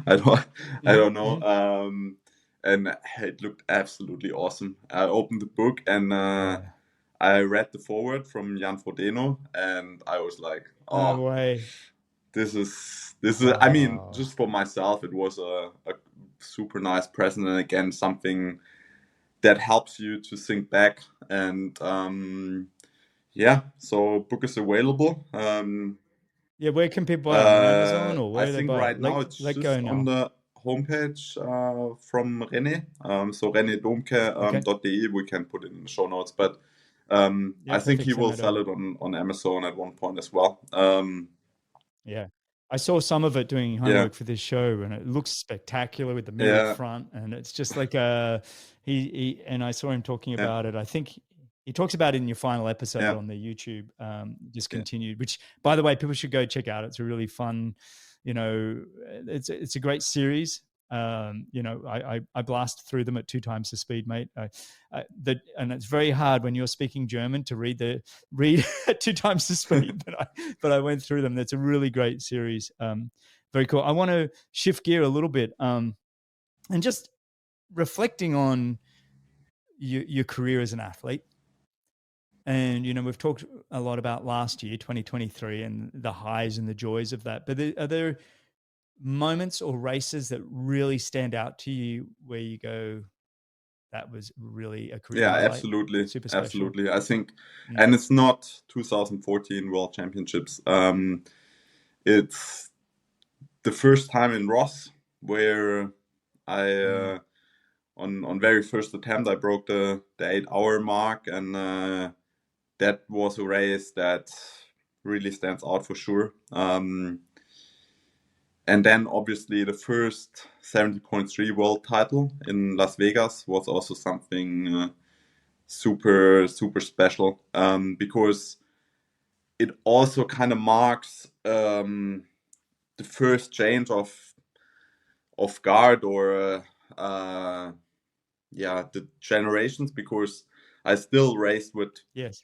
I don't I Mm-hmm. don't know. Mm-hmm. And it looked absolutely awesome. I opened the book and Yeah. I read the foreword from Jan Frodeno, and I was like, No oh, way. this is. I mean, Wow. just for myself, it was a super nice present, and again something that helps you to think back. And so book is available. Yeah, where can people buy it? On Amazon, or I where do they think buy it? right now it's Let go just on now. the homepage from René. So Okay. renedomke.de. We can put it in the show notes, but Yeah, I think perfect. he Send will that sell over. it on Amazon at one point as well. Yeah. I saw some of it doing Yeah, homework for this show, and it looks spectacular with the mirrored yeah, front, and it's just like he and I saw him talking yeah, about it. I think he talks about it in your final episode yeah, on the YouTube yeah, discontinued, which, by the way, people should go check out. It's a really fun, it's a great series. I blast through them at 2 times the speed, mate. And it's very hard when you're speaking German to read at 2 times the speed. But I went through them. That's a really great series. Very cool. I want to shift gear a little bit, and just reflecting on your career as an athlete. And we've talked a lot about last year, 2023, and the highs and the joys of that. But are there moments or races that really stand out to you where you go, that was really a career yeah. highlight, Absolutely, super special? absolutely. I think, Mm. and it's not 2014 World Championships. It's the first time in Ross where I on very first attempt I broke the 8 hour mark, and that was a race that really stands out for sure. And then obviously the first 70.3 world title in Las Vegas was also something super special, because it also kind of marks the first change of guard, or the generations, because I still raced with Yes.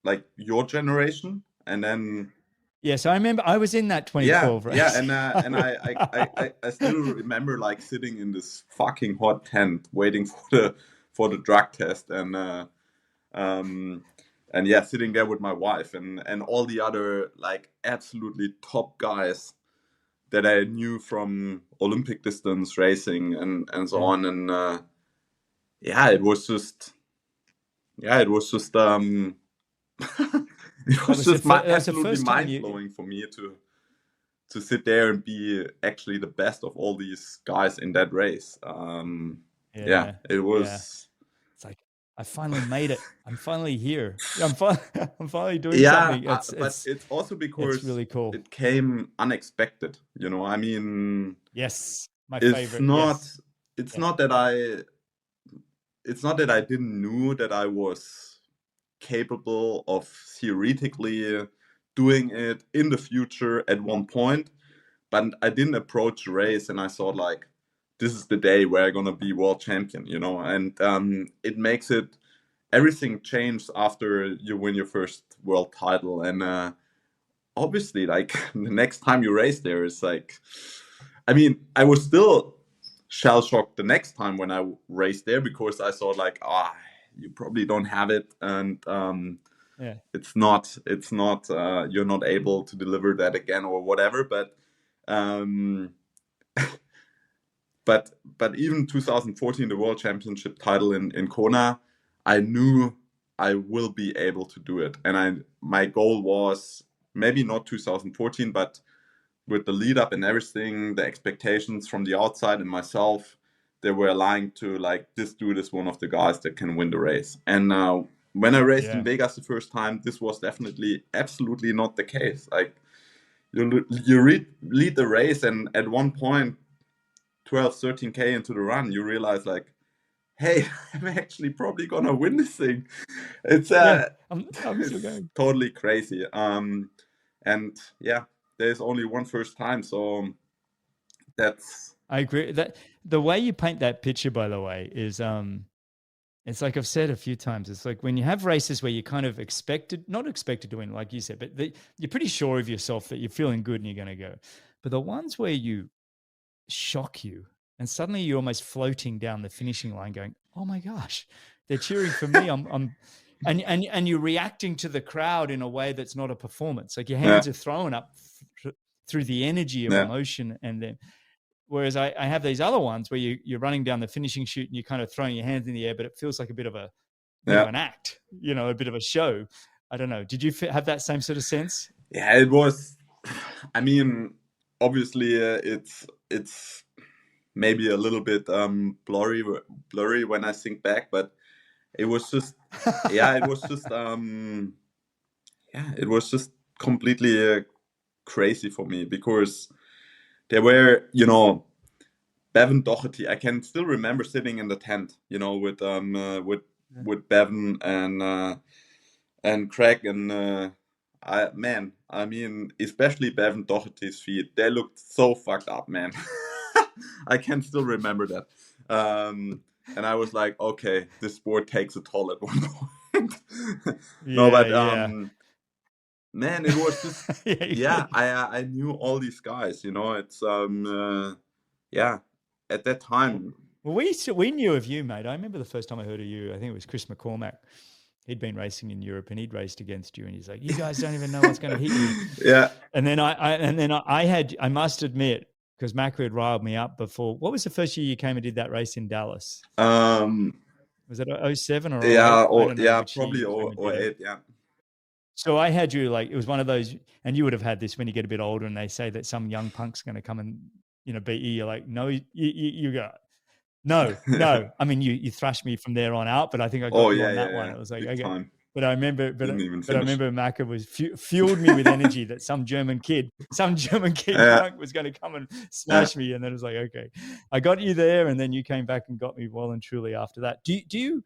like your generation, and then Yes, I remember I was in that yeah, 2012 yeah, race. and I still remember like sitting in this fucking hot tent waiting for the drug test, um and yeah, sitting there with my wife and all the other like absolutely top guys that I knew from Olympic distance racing and so Yeah. on, and yeah, it was just it was just it That was was the just that was the absolutely first time mind you. blowing for me to sit there and be actually the best of all these guys in that race. Yeah, Yeah, it yeah. was. It's like, I finally made it. I'm finally here. I'm finally doing Yeah, something. but It's it's also it's because really cool. it came unexpected. I mean, Yes, my it's favorite. not. Yes. It's Yeah. not that I. It's not that I didn't know that I was capable of theoretically doing it in the future at one point, but I didn't approach the race and I thought like, this is the day where I'm gonna be world champion, and it makes it everything changed after you win your first world title, and obviously like the next time you race there is like, I mean, I was still shell shocked the next time when I raced there, because I thought like, you probably don't have it, and Yeah. it's not you're not able to deliver that again or whatever, um but even 2014, the world championship title in Kona, I knew I will be able to do it, and my goal was maybe not 2014, but with the lead up and everything, the expectations from the outside and myself, they were aligned to like, this dude is one of the guys that can win the race. And when I raced in Yeah. Vegas the first time, this was definitely absolutely not the case. Like, you lead the race, and at one point, 12, 13K into the run, you realize like, hey, I'm actually probably gonna win this thing. It's Yeah. I'm still it's going. totally crazy. And yeah, there's only one first time, so that's I agree that the way you paint that picture, by the way, is it's like I've said a few times. It's like when you have races where you kind of not expected to win, like you said, but you're pretty sure of yourself that you're feeling good and you're going to go. But the ones where you shock you and suddenly you're almost floating down the finishing line going, oh my gosh, they're cheering for me. And you're reacting to the crowd in a way that's not a performance. Like your yeah, hands are thrown up through the energy of yeah, emotion. And then, whereas I have these other ones where you're running down the finishing chute and you're kind of throwing your hands in the air, but it feels like a bit of yeah, an act, a bit of a show. I don't know. Did you have that same sort of sense? yeah. It was. I mean, obviously, it's maybe a little bit blurry when I think back, but it was just, yeah, it was just completely crazy for me because there were, Bevan Doherty. I can still remember sitting in the tent, with Bevan and Craig and I mean, especially Bevan Doherty's feet. They looked so fucked up, man. I can still remember that. And I was like, okay, this sport takes a toll at one point. No, but man, it was just I knew all these guys. It's yeah. At that time, Well, we knew of you, mate. I remember the first time I heard of you. I think it was Chris McCormack. He'd been racing in Europe and he'd raced against you, and he's like, "You guys don't even know what's going to hit you." yeah. And then I must admit, because Macca had riled me up before. What was the first year you came and did that race in Dallas? Was it 07 or 08? Yeah, I don't know which probably year you came and did it. 08, yeah. So I had you like, it was one of those, and you would have had this when you get a bit older and they say that some young punk's going to come and, beat you. You're like, no, you go, no. I mean, you thrashed me from there on out, but I think I got you on that one. It was like, big okay. time. But I remember, Didn't even but I finish. remember Macca was fueled me with energy that some German kid punk was going to come and smash me. And then it was like, okay, I got you there. And then you came back and got me well and truly after that. Do you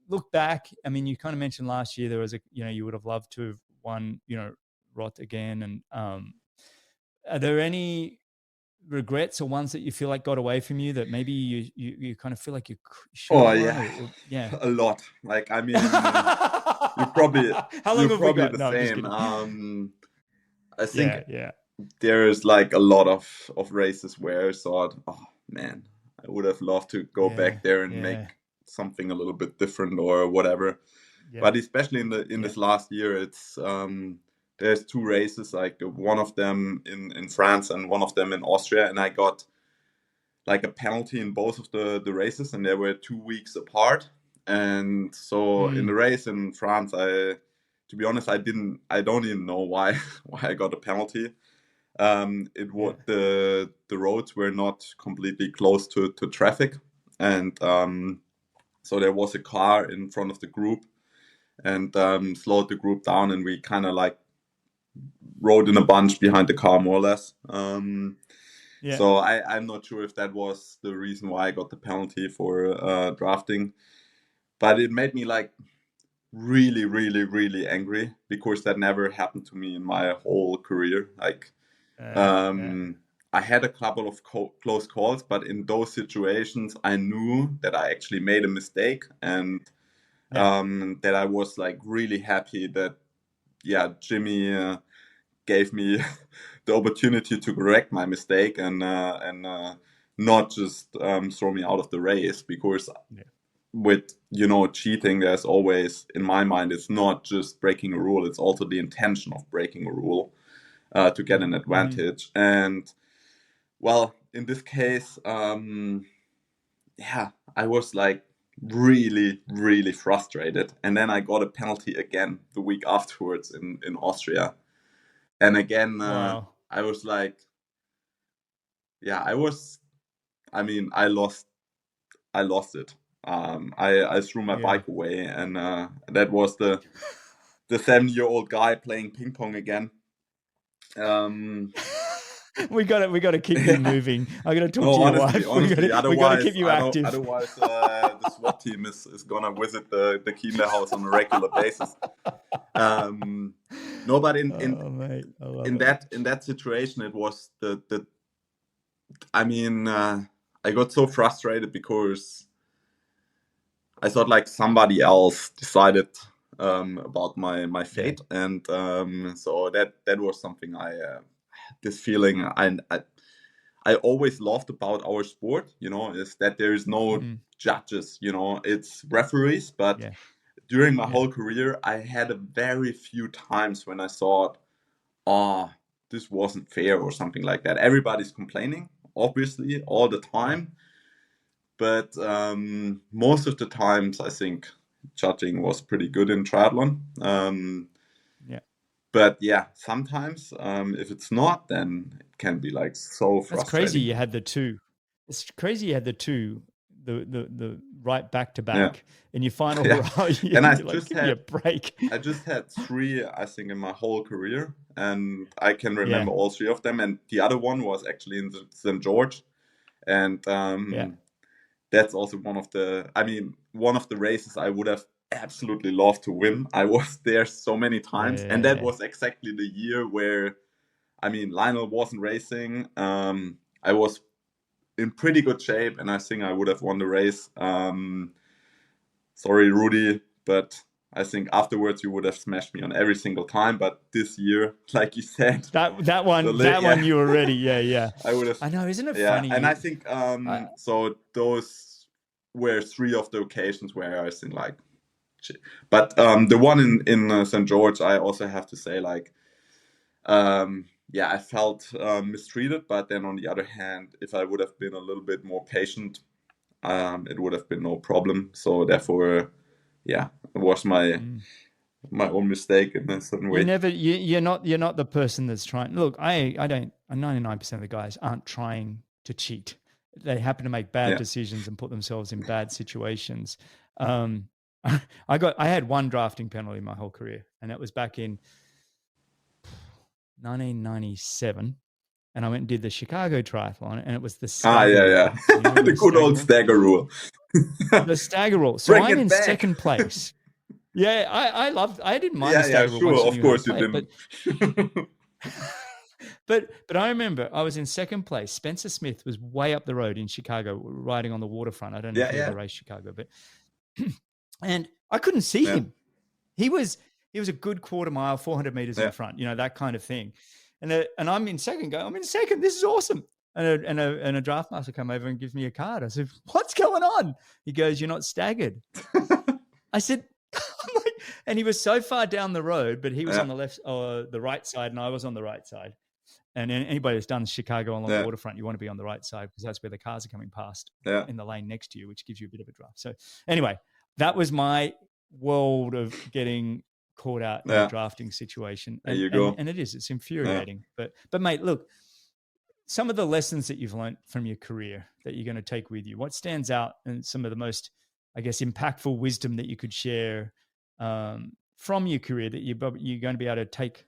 look back? I mean, you kind of mentioned last year there was you would have loved to have won, Roth again. And are there any regrets or ones that you feel like got away from you that maybe you kind of feel like you should have won? Yeah, a lot. Like, I mean, you probably how long have we got? The no, same. I think yeah. There's like a lot of races where I thought, oh man, I would have loved to go back there and make something a little bit different or whatever. But especially in this last year, it's there's two races, like one of them in France and one of them in Austria, and I got like a penalty in both of the races, and they were 2 weeks apart. And so in the race in France, to be honest, I don't even know why I got a penalty. The roads were not completely close to traffic, and so there was a car in front of the group and slowed the group down, and we kind of like rode in a bunch behind the car, more or less. So I'm not sure if that was the reason why I got the penalty for drafting, but it made me like really, really, really angry because that never happened to me in my whole career. Like, I had a couple of close calls, but in those situations, I knew that I actually made a mistake, and that I was like really happy that, Jimmy gave me the opportunity to correct my mistake and not just throw me out of the race, because with cheating, there's always, in my mind, it's not just breaking a rule, it's also the intention of breaking a rule to get an advantage. And well, in this case, I was like really, really frustrated, and then I got a penalty again the week afterwards in Austria. And again, I was like, I lost it. I threw my bike away, and that was the 7-year-old guy playing ping pong again. We got to keep you moving. I got to talk to your wife. Honestly, we got to keep you active. Otherwise, the SWAT team is gonna visit the Kienle house on a regular basis. No, but in that situation, it was I got so frustrated because I thought like somebody else decided about my fate, and so that was something this feeling I always loved about our sport, is that there is no judges, it's referees. But during my whole career, I had a very few times when I thought, this wasn't fair or something like that. Everybody's complaining, obviously, all the time. But most of the times, I think judging was pretty good in triathlon. But yeah, sometimes if it's not, then it can be like so That's crazy. frustrating. You had the two. It's crazy. You had the two, the right back to Yeah, back, and your final yeah. hurrah. And You're like, give me a break. I just had three, I think, in my whole career, and I can Yeah, remember all three of them. And the other one was actually in St. George, and yeah, that's also one of the races I would have absolutely loved to win. I was there so many times, and that yeah. was exactly the year where, Lionel wasn't racing. I was in pretty good shape, and I think I would have won the race. Sorry, Rudy, but I think afterwards you would have smashed me on every single time. But this year, like you said, That one you were ready. Yeah, yeah. I would have. I know, isn't it Yeah, and I funny? think I, so. Those were three of the occasions where I think like, shit. But the one in St. George, I also have to say like, yeah, I felt mistreated. But then on the other hand, if I would have been a little bit more patient, it would have been no problem. So therefore, yeah, it was my mm. own mistake in a certain way. You're not the person that's trying. Look, I don't. 99% of the guys aren't trying to cheat. They happen to make bad Yeah. decisions and put themselves in bad situations. Um, I had one drafting penalty my whole career, and that was back in 1997. And I went and did the Chicago Triathlon, and it was the stagger Yeah, rule. yeah. Do you remember The the good stagger old rule? stagger rule. The stagger rule. So Bring I'm it in back. second place. Yeah, I didn't mind the Yeah, yeah, stagger rule once sure. you Of knew how to course you play it, but didn't. but I remember I was in second place. Spencer Smith was way up the road in Chicago, riding on the waterfront. I don't know Yeah, if you yeah, ever raced Chicago, but and I couldn't see yeah, him. He was a good quarter mile, 400 meters in yeah, front, that kind of thing. And I'm in second. I'm in second. This is awesome. And a draft master come over and gives me a card. I said, "What's going on?" He goes, "You're not staggered." I said, and he was so far down the road, but he was yeah, on the left or the right side, and I was on the right side. And anybody that's done Chicago along the yeah, waterfront, you want to be on the right side because that's where the cars are coming past yeah, in the lane next to you, which gives you a bit of a draft. So anyway, that was my world of getting caught out in a yeah. drafting situation. There And you and go. and it is, it's Yeah. infuriating. But mate, look, some of the lessons that you've learned from your career that you're going to take with you, what stands out and some of the most, I guess, impactful wisdom that you could share from your career that you're going to be able to take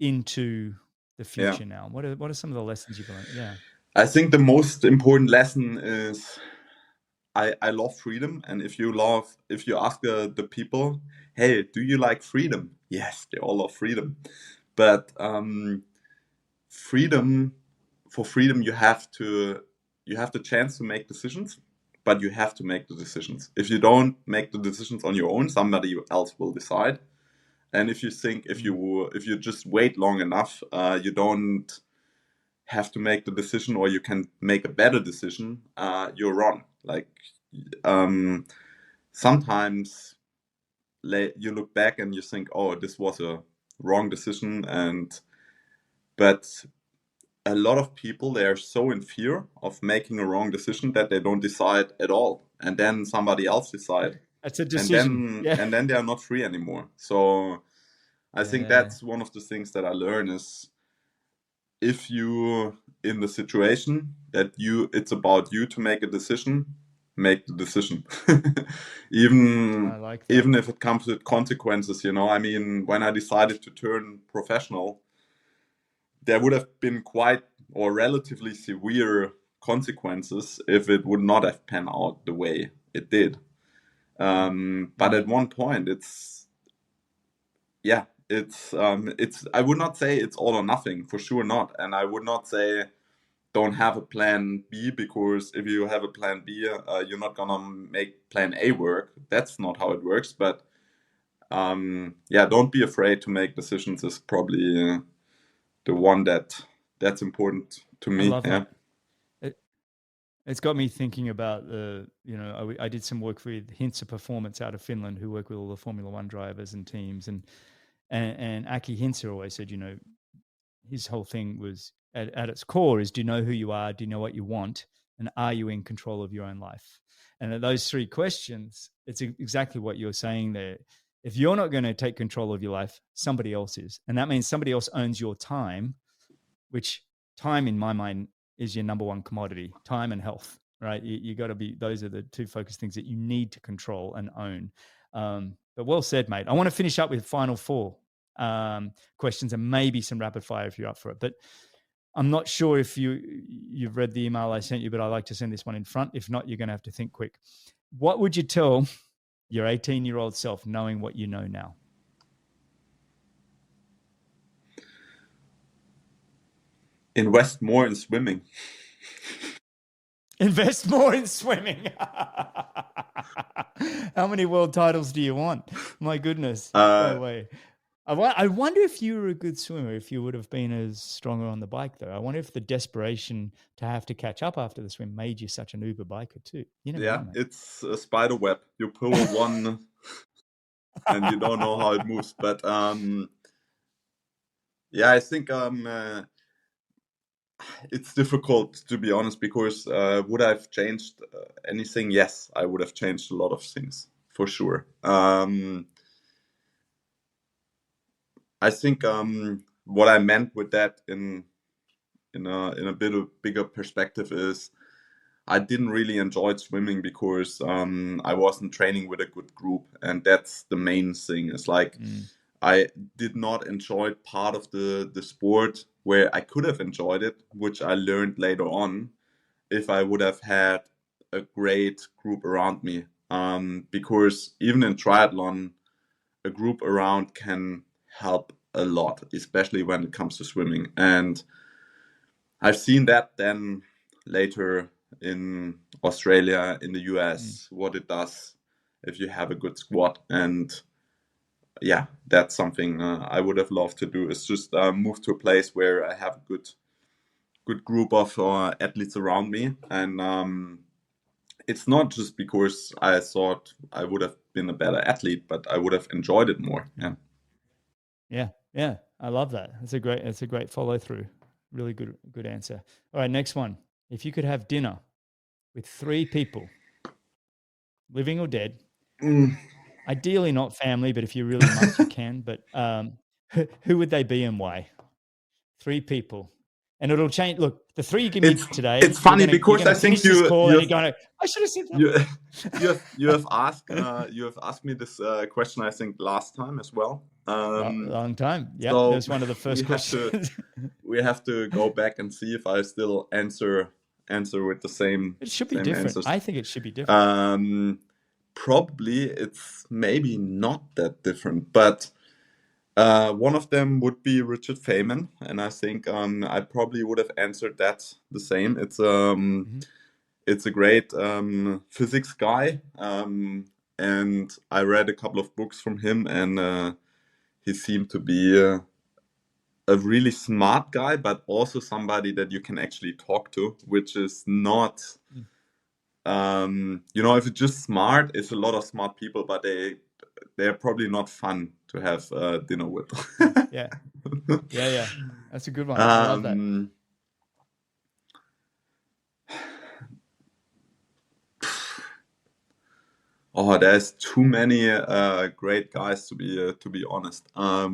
into the Yeah. future now? What are some of the lessons you've learned? Yeah. I think the most important lesson is I love freedom, and if you ask the people, hey, do you like freedom? Yes, they all love freedom, but freedom for freedom you have the chance to make decisions, but you have to make the decisions. If you don't make the decisions on your own, somebody else will decide. And if you think Mm. if you just wait long enough, you don't have to make the decision, or you can make a better decision. You're wrong. Like um, sometimes you look back and you think, oh, this was a wrong decision, but a lot of people, they are so in fear of making a wrong decision that they don't decide at all, and then somebody else decide, That's a decision. Yeah. and then they are not free anymore. So I think Yeah. that's one of the things that I learn is, if you in the situation that it's about you to make a decision, make the decision. I even like that. even if it comes with consequences, when I decided to turn professional, there would have been quite or relatively severe consequences if it would not have panned out the way it did. But Mm. at one point, it's I would not say it's all or nothing, for sure not, and I would not say don't have a plan B, because if you have a plan B, you're not gonna make plan A work. That's not how it works. But yeah, don't be afraid to make decisions is probably the one that's important to I me. love Yeah. that. It, it's got me thinking about I did some work with Hintsa Performance out of Finland, who work with all the Formula One drivers and teams, and Aki Hintsa always said, his whole thing was at its core is, do you know who you are? Do you know what you want? And are you in control of your own life? And those three questions, it's exactly what you're saying there. If you're not going to take control of your life, somebody else is. And that means somebody else owns your time, which time in my mind is your number one commodity, time and health, right? You got to be, those are the two focus things that you need to control and own. But well said, mate. I want to finish up with final four questions and maybe some rapid fire if you're up for it. But I'm not sure if you've read the email I sent you, but I like to send this one in front. If not, you're going to have to think quick. What would you tell your 18-year-old self knowing what you know now? Invest more in swimming. Invest more in swimming. How many world titles do you want? My goodness. No way. I wonder if you were a good swimmer, if you would have been as stronger on the bike, though. I wonder if the desperation to have to catch up after the swim made you such an uber biker, too. You never know, mate. It's a spider web. You pull one and you don't know how it moves. But I think it's difficult, to be honest, because would I have changed anything? Yes, I would have changed a lot of things, for sure. I think what I meant with that in a bit of bigger perspective is I didn't really enjoy swimming because I wasn't training with a good group, and that's the main thing. It's like I did not enjoy part of the sport where I could have enjoyed it, which I learned later on, if I would have had a great group around me. Because even in triathlon, a group around can help a lot, especially when it comes to swimming. And I've seen that then later in Australia, in the US, what it does if you have a good squad. And yeah, that's something I would have loved to do, is just move to a place where I have a good group of athletes around me. And it's not just because I thought I would have been a better athlete, but I would have enjoyed it more. Yeah. I love that. It's a great follow through. Really good answer. All right, next one. If you could have dinner with 3 people, living or dead, ideally not family, but if you really must, you can. But who would they be and why? 3 people. And it'll change. Look, the 3 you give me today. It's funny because I think I should have said that. You have asked me this question, I think, last time as well. Long time. Yeah, so that was one of the first questions. We have to go back and see if I still answer with the same. It should be different. Answers. I think it should be different. Probably it's maybe not that different, but one of them would be Richard Feynman, and I think I probably would have answered that the same. It's a great physics guy, and I read a couple of books from him, and he seemed to be a really smart guy, but also somebody that you can actually talk to, which is not, if it's just smart, it's a lot of smart people, but they're probably not fun to have dinner with. Yeah. That's a good one. I love that. Oh, there's too many great guys to be honest. I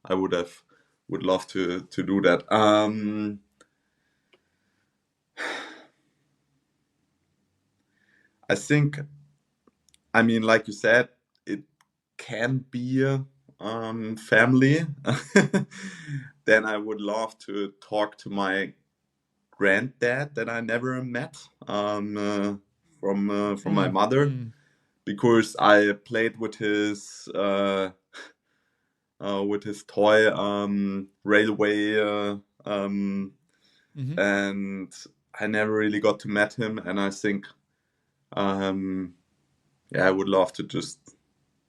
would love to do that. I think, like you said, it can be family. Then I would love to talk to my granddad that I never met from my mother, because I played with his toy railway, and I never really got to meet him, and I think I would love to just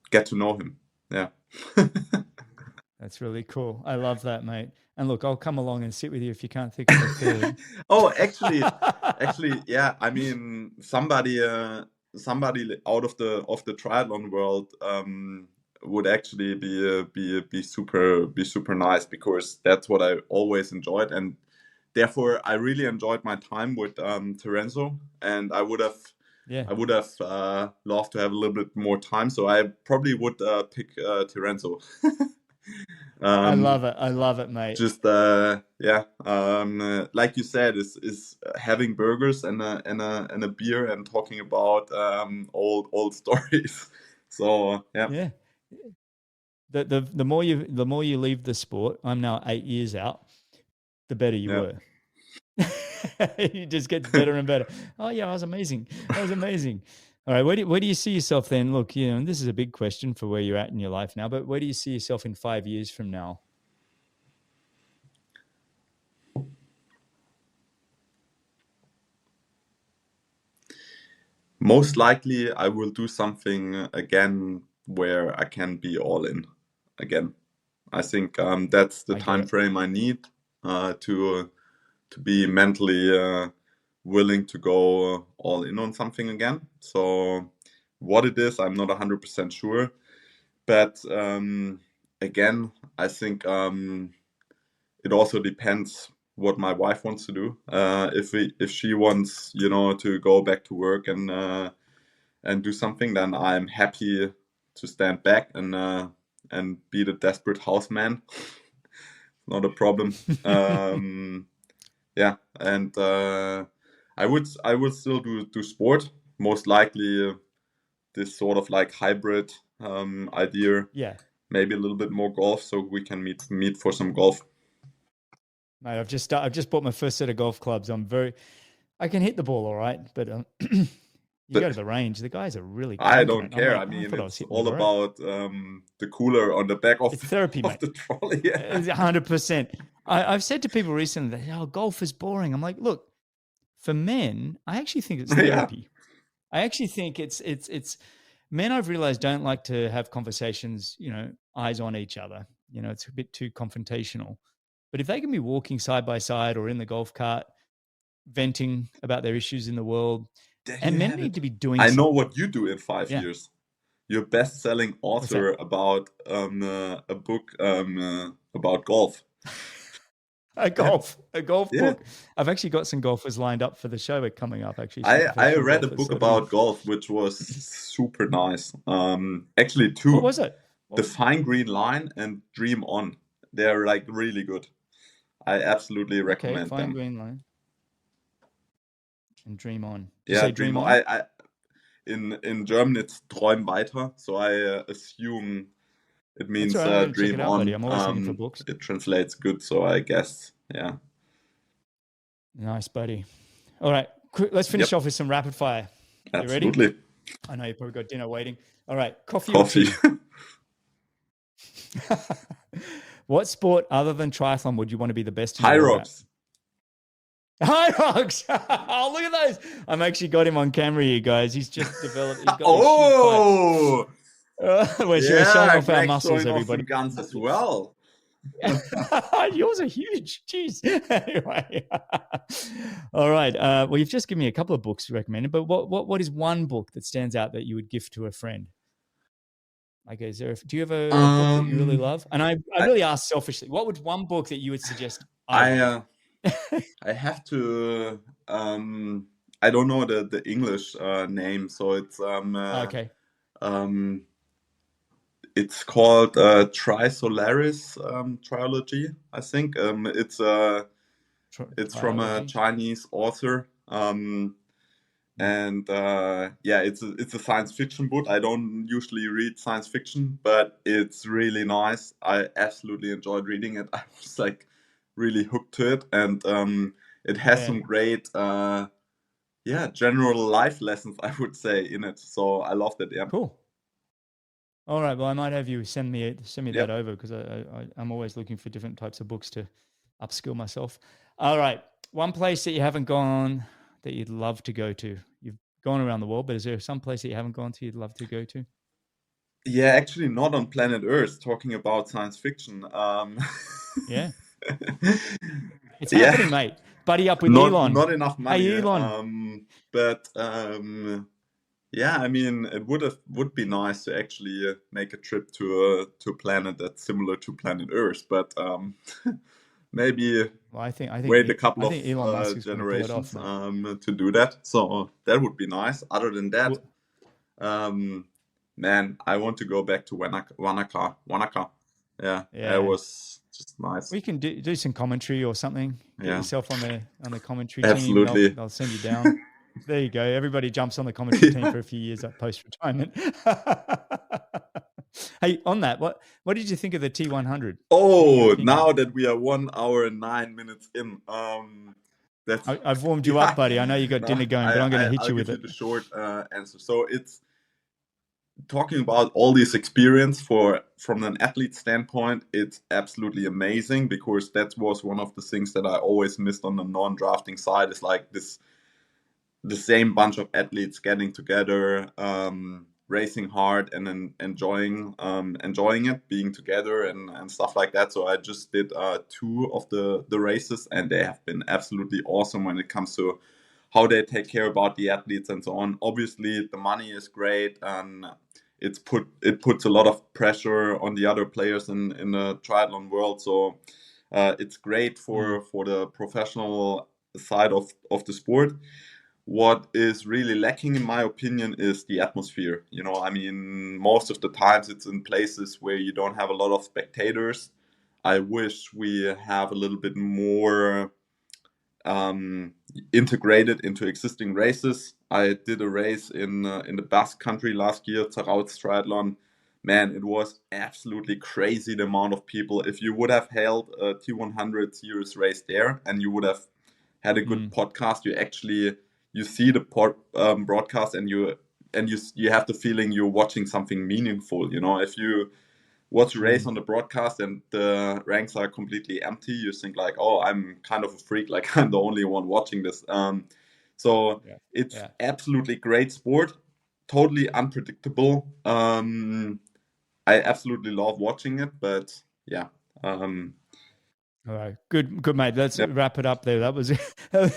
get to know him. Yeah. That's really cool. I love that, mate. And look, I'll come along and sit with you if you can't think of a third. Oh, actually, yeah. Somebody out of the triathlon world would actually be super nice, because that's what I always enjoyed, and therefore I really enjoyed my time with Terenzo, and I would have Yeah. I would have loved to have a little bit more time, so I probably would pick Tirenzo. I um, love it. I love it, mate. just like you said, is having burgers and a beer and talking about old stories. So yeah. Yeah. The more you leave the sport, I'm now 8 years out, the better you Yeah. were. It just gets better and better. Oh yeah, I was amazing. That was amazing. All right, where do you see yourself then? Look, and this is a big question for where you're at in your life now, but where do you see yourself in 5 years from now? Most likely, I will do something again where I can be all in again. I think that's the I get time it. frame I need to be mentally willing to go all in on something again. So what it is, I'm not 100% sure. But again, I think it also depends what my wife wants to do. If she wants, to go back to work and do something, then I'm happy to stand back and be the desperate houseman. Not a problem. Yeah, and I would still do sport. Most likely, this sort of like hybrid idea. Yeah, Maybe a little bit more golf, so we can meet for some golf. mate. I've just bought my first set of golf clubs. I can hit the ball all right, but you go to But the range, the guys are really I clunking don't it. I'm care. like, I oh, I mean, thought I was it's hitting it all all right. about the cooler on the back of It's therapy, of mate. the trolley. Yeah. It's 100%. I've said to people recently that, golf is boring. I'm like, look, for men, I actually think it's Yeah. therapy. I actually think it's men I've realized don't like to have conversations, eyes on each other. It's a bit too confrontational. But if they can be walking side by side or in the golf cart, venting about their issues in the world, There you and men have need it. to be doing I know something. what you do in five Yeah. years. You're best-selling What's that? author about a book about golf. A Yeah, golf yeah. book. I've actually got some golfers lined up for the show. We're coming up, actually, some I professional read a golfers. book So it'll be. about golf, which was super nice. Actually, What two: was it? What The was it? Fine Green Line and Dream On. They're like really good. I absolutely Okay, recommend fine them. green line and dream on. Did you Yeah, say Dream dream On. on? In German it's Träum weiter, so I assume it That's all means right. I'm going to check dream it out, buddy. on. I'm always looking for books. It translates good, so I guess, yeah. Nice, buddy. All right, let's finish Yep, off with some rapid fire. You ready? absolutely. I know you probably got dinner waiting. All right, coffee or Coffee. tea? What sport other than triathlon would you want to be the best in the High world at? rocks. High rocks. Oh, look at those. I'm actually got him on camera here, guys. He's just developed, he's got these shoot pipes. Oh, We're showing yeah, off our Greg's muscles, showing off everybody. some guns as well. Yours are huge. Jeez. Anyway. All right. Well, you've just given me a couple of books recommended, but what is one book that stands out that you would gift to a friend? Like, do you have a book that you really love? And I I really ask selfishly, what would one book that you would suggest I I, read? I have to I don't know the English name, so Okay. um it's called Trisolaris trilogy, I think. It's from a Trilogy. Chinese author. And yeah, it's a science fiction book. I don't usually read science fiction, but it's really nice. I absolutely enjoyed reading it. I was like really hooked to it, and it has Yeah. some great yeah, general life lessons, I would say, in it. So I loved it. Yeah. Cool. All right. Well, I might have you send me that Yep. over because I'm always looking for different types of books to upskill myself. All right. One place that you haven't gone that you'd love to go to. You've gone around the world, but is there some place that you haven't gone to you'd love to go to? Yeah, actually, not on planet Earth. Talking about science fiction. Yeah. It's happening, Yeah, mate. Buddy up with not Elon. not enough money. Hey, Elon. But yeah, I mean, it would be nice to actually make a trip to a planet that's similar to planet Earth. But maybe Well, I think wait a couple I think Elon Musk of is going to pull it off, generations mate. to do that. So that would be nice. Other than that, Well, um, man, I want to go back to Wanaka. Wanaka. Yeah, it yeah. was just nice. We can do some commentary or something. Get Yeah, yourself on the commentary team. absolutely. They'll send you down. There you go. Everybody jumps on the commentary team Yeah. for a few years post retirement. Hey, on that, what did you think of the T100? Give me your Oh, opinion. now that we are 1 hour and 9 minutes in, that's I've warmed you up, yeah. buddy. I know you got No, dinner going, but I'm going to hit I'll you give with you it. the short answer. So it's talking about all this experience from an athlete standpoint. It's absolutely amazing because that was one of the things that I always missed on the non-drafting side. Is like the same bunch of athletes getting together, racing hard, and then enjoying it, being together, and stuff like that. So I just did 2 of the races, and they have been absolutely awesome when it comes to how they take care about the athletes and so on. Obviously, the money is great, and it puts a lot of pressure on the other players in the triathlon world. So it's great for the professional side of the sport. What is really lacking, in my opinion, is the atmosphere. I mean, most of the times it's in places where you don't have a lot of spectators. I wish we have a little bit more integrated into existing races. I did a race in the Basque Country last year, Zarautz Triathlon. Man, it was absolutely crazy the amount of people. If you would have held a T100 series race there and you would have had a good podcast, you see the broadcast and you have the feeling you're watching something meaningful. If you watch a race on the broadcast and the ranks are completely empty, you think like, oh, I'm kind of a freak, like I'm the only one watching this. So it's absolutely great sport, totally unpredictable. I absolutely love watching it, but yeah. All right, good, mate. Let's Yep. wrap it up there. That was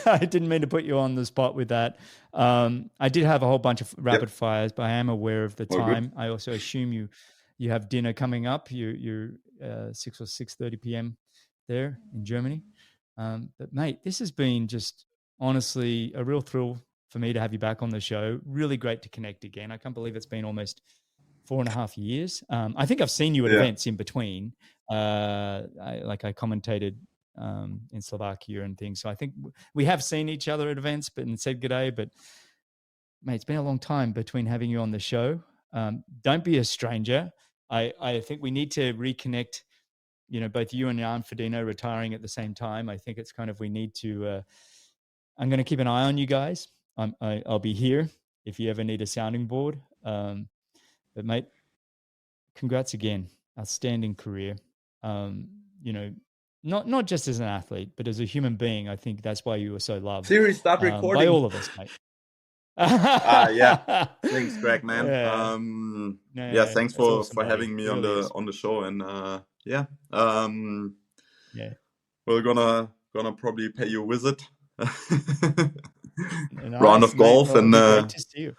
I didn't mean to put you on the spot with that. I did have a whole bunch of rapid fires, but I am aware of the All good. time. I also assume you have dinner coming up. You're 6 or 6:30 p.m. there in Germany. But mate, this has been just honestly a real thrill for me to have you back on the show. Really great to connect again. I can't believe it's been almost 4.5 years. I think I've seen you at Yeah. events in between. I commentated in Slovakia and things. So I think we have seen each other at events, but and said good day. But mate, it's been a long time between having you on the show. Don't be a stranger. I think we need to reconnect. Both you and Jan Frodeno retiring at the same time. I think it's kind of we need to. I'm going to keep an eye on you guys. I'll be here if you ever need a sounding board. But mate, congrats again. Outstanding career. Not just as an athlete, but as a human being. I think that's why you were so loved Siri, start by recording. all of us, mate. Yeah. Thanks, Greg, man. Thanks that's for awesome, having buddy. me It on really the is. show, and Yeah. we're gonna probably pay you a visit. Nice, Round of mate. golf, Well, and it'd be great to see you.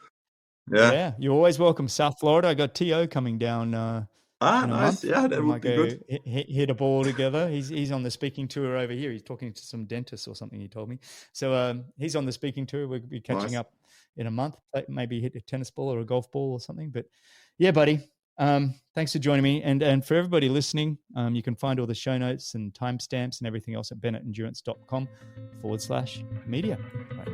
yeah. Yeah, you're always welcome. South Florida. I got T.O. coming down in a Nice. month. Yeah, that We would might be go good. hit a ball together. He's on the speaking tour over here. He's talking to some dentists or something. He told me. So he's on the speaking tour. We'll be catching Nice. up in a month. Maybe hit a tennis ball or a golf ball or something. But yeah, buddy. Thanks for joining me. And for everybody listening, you can find all the show notes and timestamps and everything else at bennettendurance.com/media. Right.